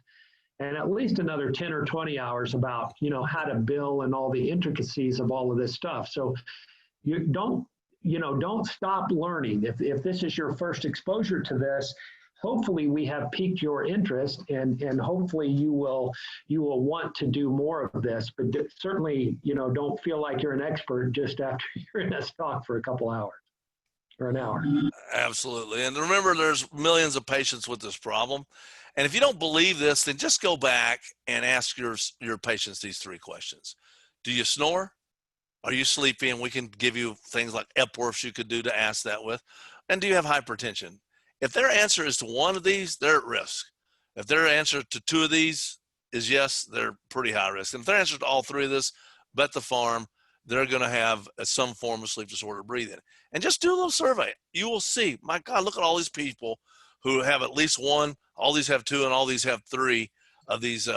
and at least another 10 or 20 hours about, you know, how to bill and all the intricacies of all of this stuff. So you don't stop learning. If this is your first exposure to this, hopefully we have piqued your interest, and hopefully you will want to do more of this. But certainly, you know, don't feel like you're an expert just after you're in this talk for a couple hours or an hour. Absolutely. And remember, there's millions of patients with this problem. And if you don't believe this, then just go back and ask your patients these three questions. Do you snore? Are you sleepy? And we can give you things like Epworths you could do to ask that with. And do you have hypertension? If their answer is to one of these, they're at risk. If their answer to two of these is yes, they're pretty high risk. And if their answer to all three of this, bet the farm, they're going to have some form of sleep disorder breathing. And just do a little survey. You will see, my God, look at all these people who have at least one, all these have two, and all these have three of these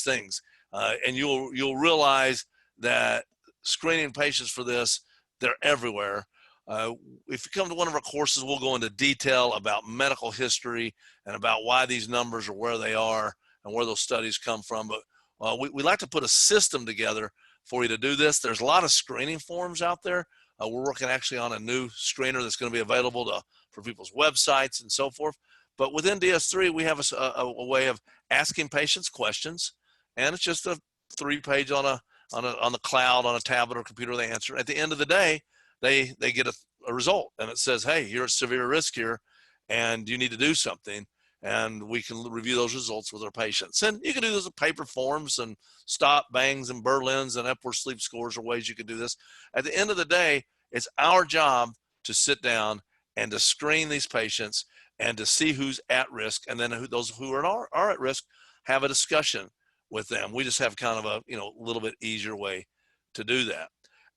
things. And you'll realize that screening patients for this, they're everywhere. If you come to one of our courses, we'll go into detail about medical history and about why these numbers are where they are and where those studies come from. But we like to put a system together for you to do this. There's a lot of screening forms out there. We're working actually on a new screener that's going to be available for people's websites and so forth. But within DS3, we have a way of asking patients questions, and it's just a 3-page on the cloud, on a tablet or computer. They answer. At the end of the day, they get a result, and it says, hey, you're at severe risk here, and you need to do something. And we can review those results with our patients. And you can do those with paper forms and stop, bangs, and Berlins and Epworth sleep scores are ways you can do this. At the end of the day, it's our job to sit down and to screen these patients and to see who's at risk, and then those who are at risk, have a discussion with them. We just have kind of a little bit easier way to do that.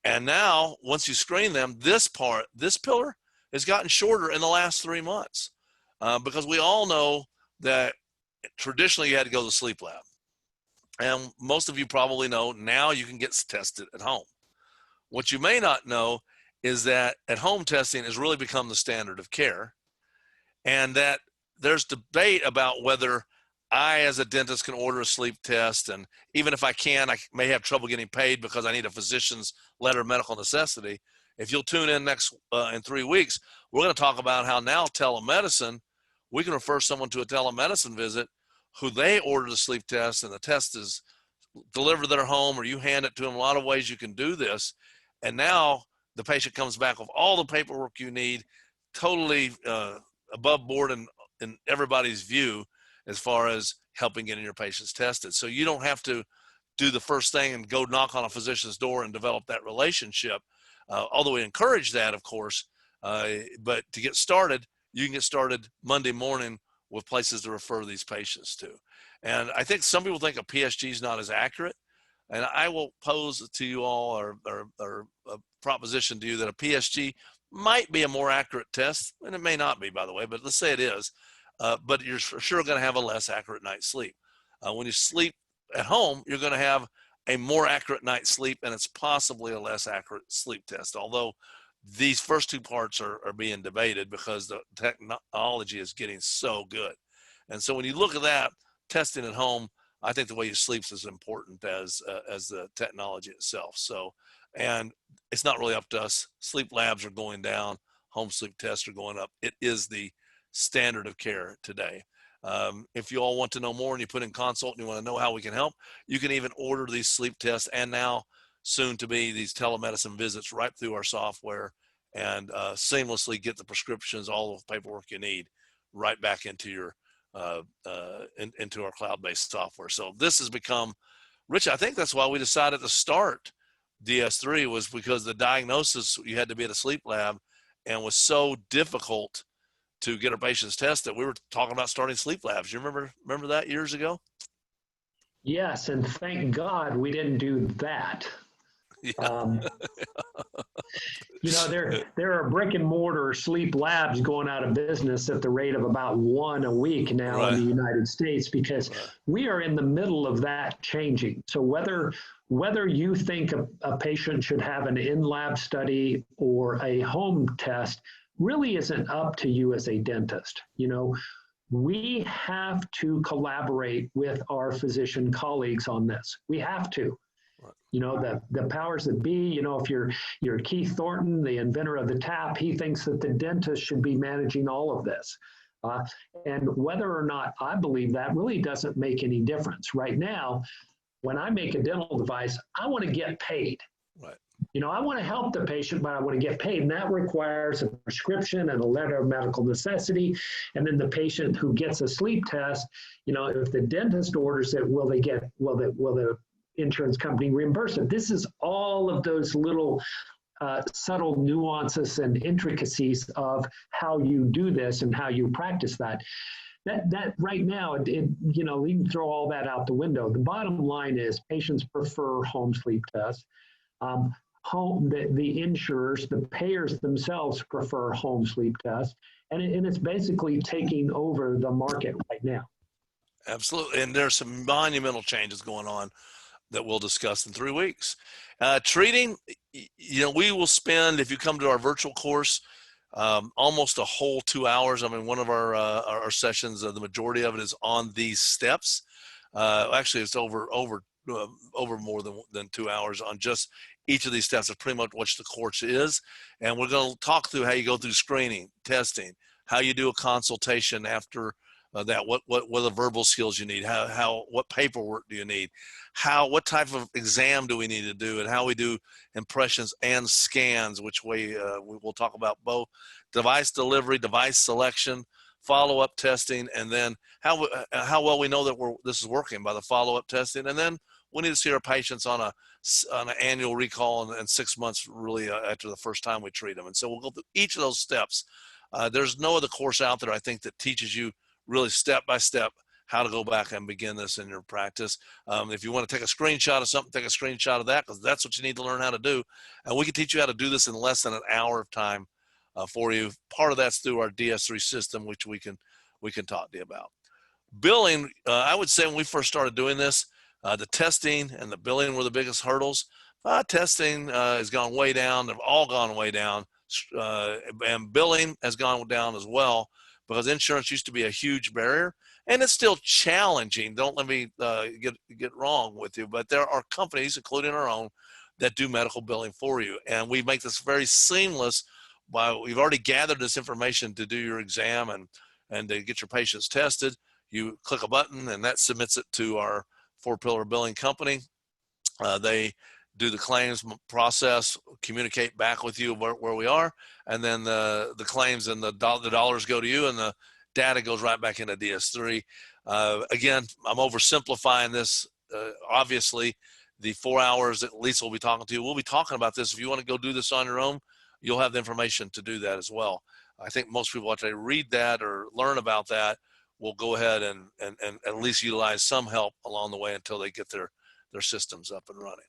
And now, once you screen them, this pillar has gotten shorter in the last 3 months because we all know that traditionally you had to go to the sleep lab. And most of you probably know now you can get tested at home. What you may not know is that at home testing has really become the standard of care, and that there's debate about whether I, as a dentist, can order a sleep test. And even if I can, I may have trouble getting paid because I need a physician's letter of medical necessity. If you'll tune in in 3 weeks, we're going to talk about how now telemedicine, we can refer someone to a telemedicine visit who they order the sleep test, and the test is delivered to their home, or you hand it to them. A lot of ways you can do this. And now the patient comes back with all the paperwork you need, totally above board in everybody's view as far as helping getting your patients tested. So you don't have to do the first thing and go knock on a physician's door and develop that relationship. Although we encourage that, of course, but to get started, you can get started Monday morning with places to refer these patients to. And I think some people think a PSG is not as accurate. And I will pose to you all or a proposition to you that a PSG might be a more accurate test, and it may not be, by the way, but let's say it is. But you're for sure going to have a less accurate night's sleep. When you sleep at home, you're going to have a more accurate night's sleep, and it's possibly a less accurate sleep test. Although these first two parts are being debated because the technology is getting so good. And so when you look at that, testing at home, I think the way you sleep is as important as the technology itself. So, and it's not really up to us. Sleep labs are going down. Home sleep tests are going up. It is the standard of care today. If you all want to know more and you put in consult and you want to know how we can help, you can even order these sleep tests and now soon to be these telemedicine visits right through our software and seamlessly get the prescriptions, all the paperwork you need right back into your into our cloud-based software. So this has become, Rich, I think that's why we decided to start DS3 was because the diagnosis, you had to be at a sleep lab and was so difficult to get our patients tested. We were talking about starting sleep labs. You remember that years ago? Yes, and thank God we didn't do that. Yeah. Um, there are brick and mortar sleep labs going out of business at the rate of about one a week now in Right. the United States because Right. we are in the middle of that changing. So whether you think a patient should have an in-lab study or a home test really isn't up to you as a dentist. We have to collaborate with our physician colleagues on this. We have to. Right. The powers that be, if you're Keith Thornton, the inventor of the tap, he thinks that the dentist should be managing all of this. And whether or not I believe that really doesn't make any difference. Right now, when I make a dental device, I want to get paid. Right. I want to help the patient, but I want to get paid. And that requires a prescription and a letter of medical necessity. And then the patient who gets a sleep test, if the dentist orders it, will the insurance company reimburse it? This is all of those little subtle nuances and intricacies of how you do this and how you practice that. That right now, you can throw all that out the window. The bottom line is patients prefer home sleep tests. The insurers, the payers themselves prefer home sleep tests, and it's basically taking over the market right now. Absolutely. And there's some monumental changes going on that we'll discuss in 3 weeks. Treating, we will spend, if you come to our virtual course, almost a whole 2 hours. I mean, one of our sessions, the majority of it is on these steps. Actually, it's over more than 2 hours on just each of these steps. Is pretty much what the course is. And we're going to talk through how you go through screening, testing, how you do a consultation after that, what are the verbal skills you need, what paperwork do you need, what type of exam do we need to do, and how we do impressions and scans, which way we will talk about both device delivery, device selection, follow-up testing, and then how well we know that this is working by the follow-up testing. And then we need to see our patients on an annual recall and 6 months really after the first time we treat them. And so we'll go through each of those steps. There's no other course out there, I think, that teaches you really step by step how to go back and begin this in your practice. If you want to take a screenshot of something, take a screenshot of that, because that's what you need to learn how to do. And we can teach you how to do this in less than an hour of time for you. Part of that's through our DS3 system, which we can talk to you about. Billing, I would say when we first started doing this, the testing and the billing were the biggest hurdles. Testing has gone way down. They've all gone way down. And billing has gone down as well, because insurance used to be a huge barrier, and it's still challenging. Don't let me get wrong with you, but there are companies, including our own, that do medical billing for you. And we make this very seamless. We've already gathered this information to do your exam and to get your patients tested. You click a button and that submits it to our 4-pillar billing company. They do the claims process, communicate back with you where we are, and then the claims and the dollars go to you, and the data goes right back into DS3. Again, I'm oversimplifying this. Obviously, the 4 hours that Lisa will be talking to you, we'll be talking about this. If you want to go do this on your own, you'll have the information to do that as well. I think most people, after they read that or learn about that, will go ahead and at least utilize some help along the way until they get their systems up and running.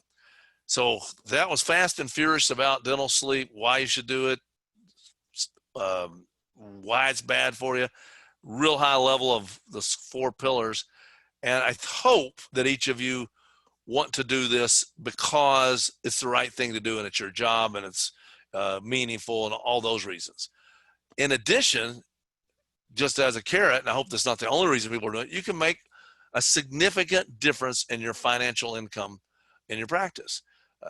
So that was fast and furious about dental sleep, why you should do it, why it's bad for you, real high level of the 4 pillars. And I hope that each of you want to do this because it's the right thing to do and it's your job and it's meaningful and all those reasons. In addition, just as a carrot, and I hope that's not the only reason people are doing it, you can make a significant difference in your financial income in your practice.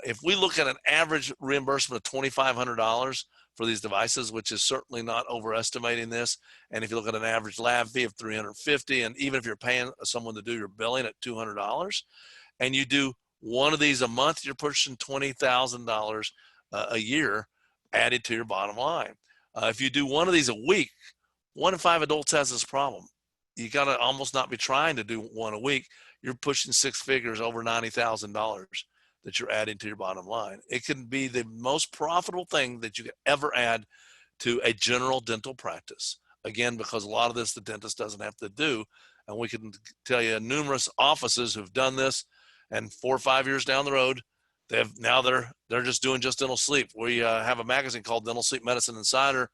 If we look at an average reimbursement of $2,500 for these devices, which is certainly not overestimating this, and if you look at an average lab fee of $350, and even if you're paying someone to do your billing at $200, and you do one of these a month, you're pushing $20,000 a year added to your bottom line. If you do one of these a week, 1 in 5 adults has this problem. You got to almost not be trying to do one a week. You're pushing 6 figures, over $90,000 that you're adding to your bottom line. It can be the most profitable thing that you could ever add to a general dental practice. Again, because a lot of this the dentist doesn't have to do, And we can tell you numerous offices who've done this, and 4 or 5 years down the road, they're just doing just dental sleep. We have a magazine called Dental Sleep Medicine Insider.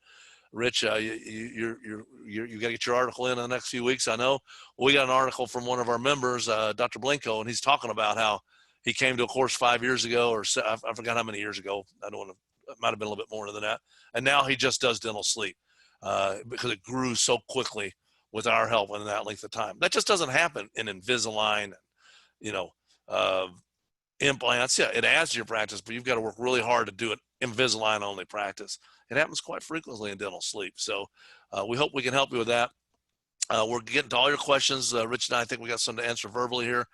Rich, you got to get your article in the next few weeks, I know. We got an article from one of our members, Dr. Blinko, and he's talking about how he came to a course 5 years ago, or I forgot how many years ago. I don't want to, it might have been a little bit more than that. And now he just does dental sleep because it grew so quickly with our help in that length of time. That just doesn't happen in Invisalign, implants. Yeah, it adds to your practice, but you've got to work really hard to do an Invisalign only practice. It happens quite frequently in dental sleep. So we hope we can help you with that. We're getting to all your questions. Rich and I think we got some to answer verbally here.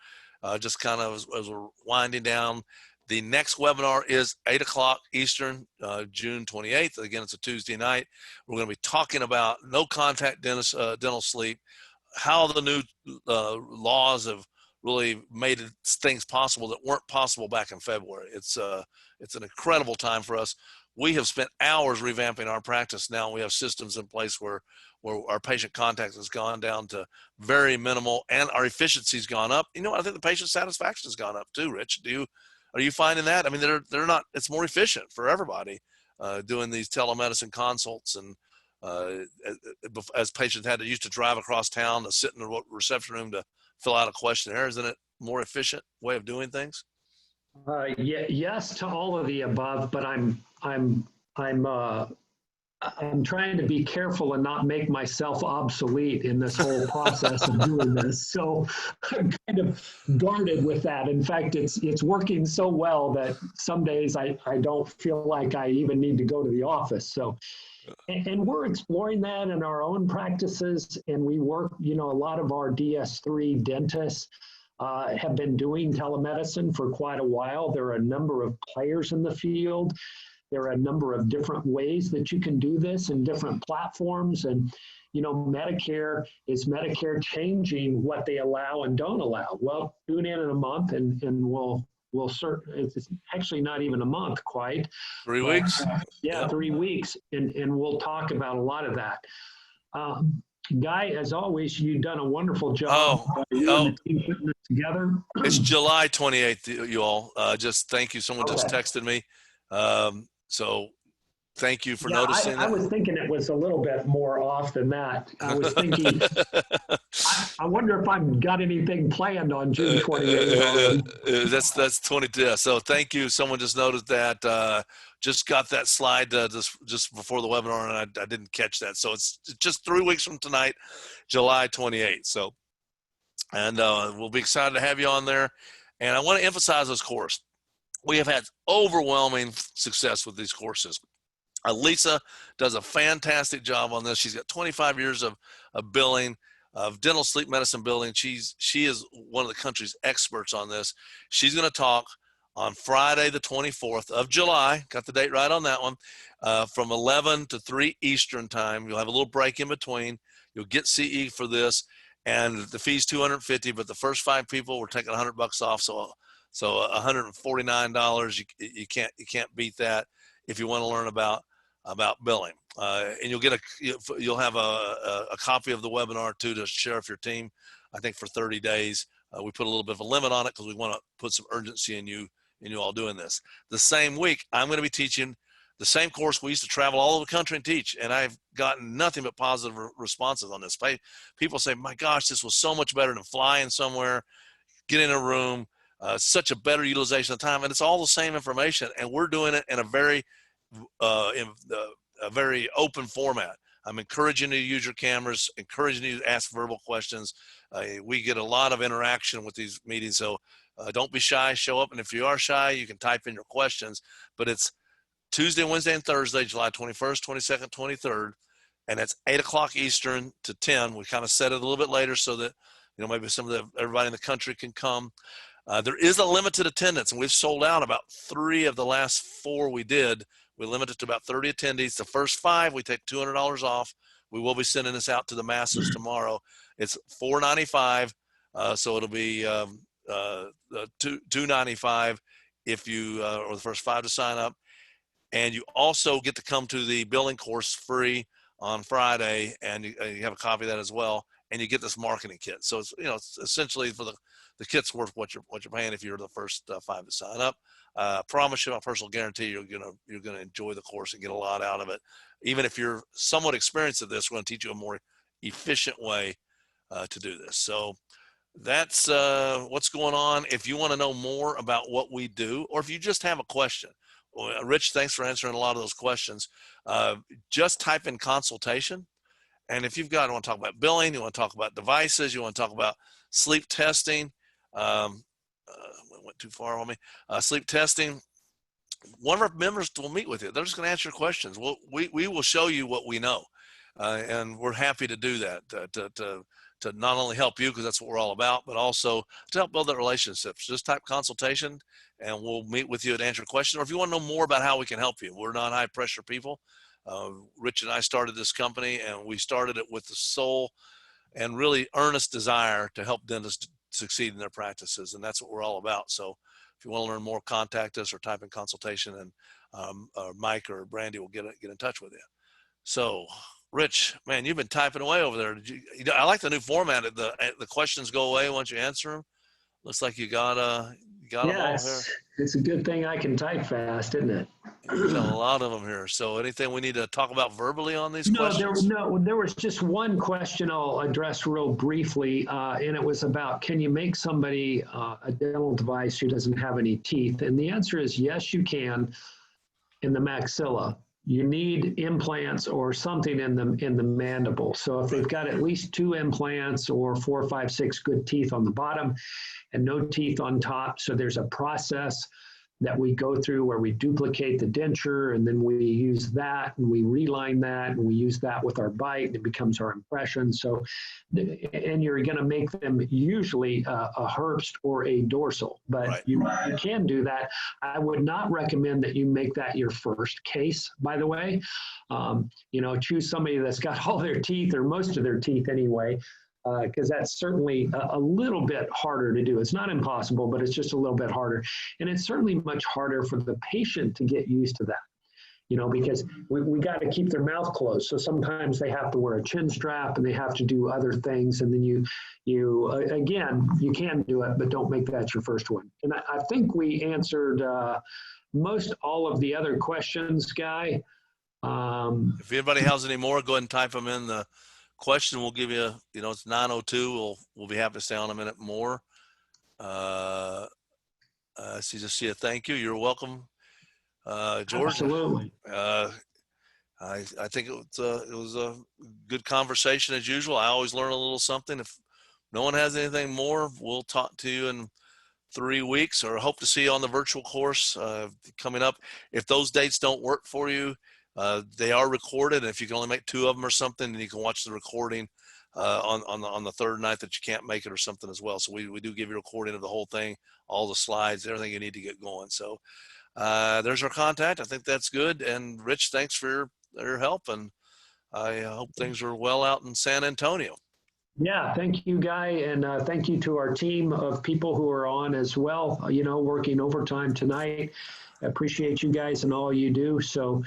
Just kind of as we're winding down. The next webinar is 8 o'clock Eastern, June 28th. Again, it's a Tuesday night. We're going to be talking about no contact dental sleep, how the new laws have really made things possible that weren't possible back in February. It's an incredible time for us. We have spent hours revamping our practice. Now we have systems in place where our patient contact has gone down to very minimal, and our efficiency's gone up. I think the patient satisfaction has gone up too, Rich. Are you finding that? I mean, they're not, it's more efficient for everybody doing these telemedicine consults, and as patients used to drive across town to sit in the reception room to fill out a questionnaire. Isn't it more efficient way of doing things? Yes to all of the above, but I'm trying to be careful and not make myself obsolete in this whole process of doing this. So I'm kind of guarded with that. In fact, it's working so well that some days I don't feel like I even need to go to the office. So, and we're exploring that in our own practices, and we work, a lot of our DS3 dentists have been doing telemedicine for quite a while. There are a number of players in the field. There are a number of different ways that you can do this in different platforms. And, Medicare changing what they allow and don't allow. Well, tune in a month and we'll it's actually not even a month quite. 3 weeks? Yeah, 3 weeks. And we'll talk about a lot of that. Guy, as always, you've done a wonderful job. You and the team putting this together. It's July 28th, you all. Just thank you. Someone just texted me. So thank you for noticing. I was thinking it was a little bit more off than that. I was thinking, I wonder if I've got anything planned on June 28th. That's 22. Yeah. So thank you. Someone just noticed that. Just got that slide just before the webinar, and I didn't catch that. So it's just 3 weeks from tonight, July 28th. So, and we'll be excited to have you on there. And I want to emphasize this course. We have had overwhelming success with these courses. Lisa does a fantastic job on this. She's got 25 years of billing, of dental sleep medicine billing. She is one of the country's experts on this. She's going to talk on Friday, the 24th of July. Got the date right on that one. From 11 to 3 Eastern time. You'll have a little break in between. You'll get CE for this, and the fee's $250. But the first 5 people, we're taking $100 off. So $149. You can't beat that if you want to learn about billing. And you'll have a copy of the webinar too to share with your team. I think for 30 days. We put a little bit of a limit on it because we want to put some urgency in you all doing this. The same week, I'm going to be teaching the same course we used to travel all over the country and teach, and I've gotten nothing but positive responses on this. People say, my gosh, this was so much better than flying somewhere, get in a room, such a better utilization of time, and it's all the same information, and we're doing it in a very open format. I'm encouraging you to use your cameras, encouraging you to ask verbal questions. We get a lot of interaction with these meetings, so don't be shy, show up, and if you are shy, you can type in your questions, but it's Tuesday, Wednesday, and Thursday, July 21st, 22nd, 23rd, and it's 8 o'clock Eastern to 10. We kind of set it a little bit later so that maybe everybody in the country can come. There is a limited attendance, and we've sold out about 3 of the last 4 we did. We limited to about 30 attendees. The first 5, we take $200 off. We will be sending this out to the masses tomorrow. It's $495, so it'll be $295 if you or the first 5 to sign up. And you also get to come to the billing course free on Friday, and you have a copy of that as well. and you get this marketing kit. So it's, you know, it's essentially for the kit's worth what you're paying if you're the first 5 to sign up. I promise you, my personal guarantee, you're gonna enjoy the course and get a lot out of it. Even if you're somewhat experienced at this, we're going to teach you a more efficient way to do this. So that's what's going on. If you want to know more about what we do, or if you just have a question, well, Rich, thanks for answering a lot of those questions. Just type in consultation. And if you want to talk about billing, you want to talk about devices, you want to talk about sleep testing, went too far on me, sleep testing, one of our members will meet with you. They're just going to answer your questions. We will show you what we know. And we're happy to do that, to not only help you, because that's what we're all about, but also to help build that relationship. So just type consultation and we'll meet with you and answer questions. Or if you want to know more about how we can help you, we're not high pressure people. Rich and I started this company, and we started it with the sole and really earnest desire to help dentists succeed in their practices. And that's what we're all about. So if you want to learn more, contact us or type in consultation, and Mike or Brandy will get in touch with you. So Rich, man, you've been typing away over there. I like the new format. The questions go away once you answer them. Looks like you got them all here. It's a good thing I can type fast, isn't it? You got a lot of them here. So anything we need to talk about verbally on these questions? There was just one question I'll address real briefly, and it was about, can you make somebody a dental device who doesn't have any teeth? And the answer is yes, you can in the maxilla. You need implants or something in the mandible. So if they've got at least 2 implants or 4, 5, 6 good teeth on the bottom and no teeth on top, so there's a process that we go through where we duplicate the denture, and then we use that and we reline that and we use that with our bite, and it becomes our impression. So, and you're going to make them usually a Herbst or a dorsal, but right. you can do that. I would not recommend that you make that your first case, by the way. Choose somebody that's got all their teeth or most of their teeth anyway, because that's certainly a little bit harder to do. It's not impossible, but it's just a little bit harder. And it's certainly much harder for the patient to get used to that, because we got to keep their mouth closed. So sometimes they have to wear a chin strap and they have to do other things. And then you can do it, but don't make that your first one. And I think we answered most all of the other questions, Guy. If anybody has any more, go ahead and type them in the question. We'll give you, it's 9:02. We'll be happy to stay on a minute more. See a thank you. You're welcome, George. Absolutely. I think it was a good conversation as usual. I always learn a little something. If no one has anything more, we'll talk to you in 3 weeks, or hope to see you on the virtual course coming up. If those dates don't work for you, they are recorded, and if you can only make 2 of them or something, then you can watch the recording on the third night that you can't make it or something as well. So we do give you a recording of the whole thing, all the slides, everything you need to get going. So there's our contact. I think that's good. And Rich, thanks for your help, and I hope things are well out in San Antonio. Yeah, thank you, Guy, and thank you to our team of people who are on as well, working overtime tonight. I appreciate you guys and all you do. So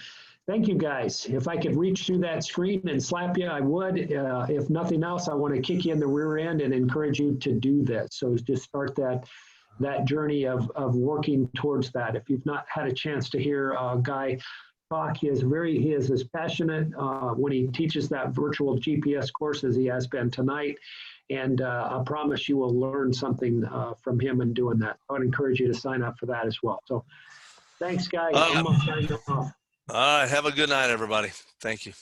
thank you, guys. If I could reach through that screen and slap you, I would. If nothing else, I want to kick you in the rear end and encourage you to do that. So just start that journey of working towards that. If you've not had a chance to hear Guy talk, he is as passionate when he teaches that virtual GPS course as he has been tonight. And I promise you will learn something from him in doing that. I would encourage you to sign up for that as well. So thanks, Guy. I'm going to sign off. All right. Have a good night, everybody. Thank you.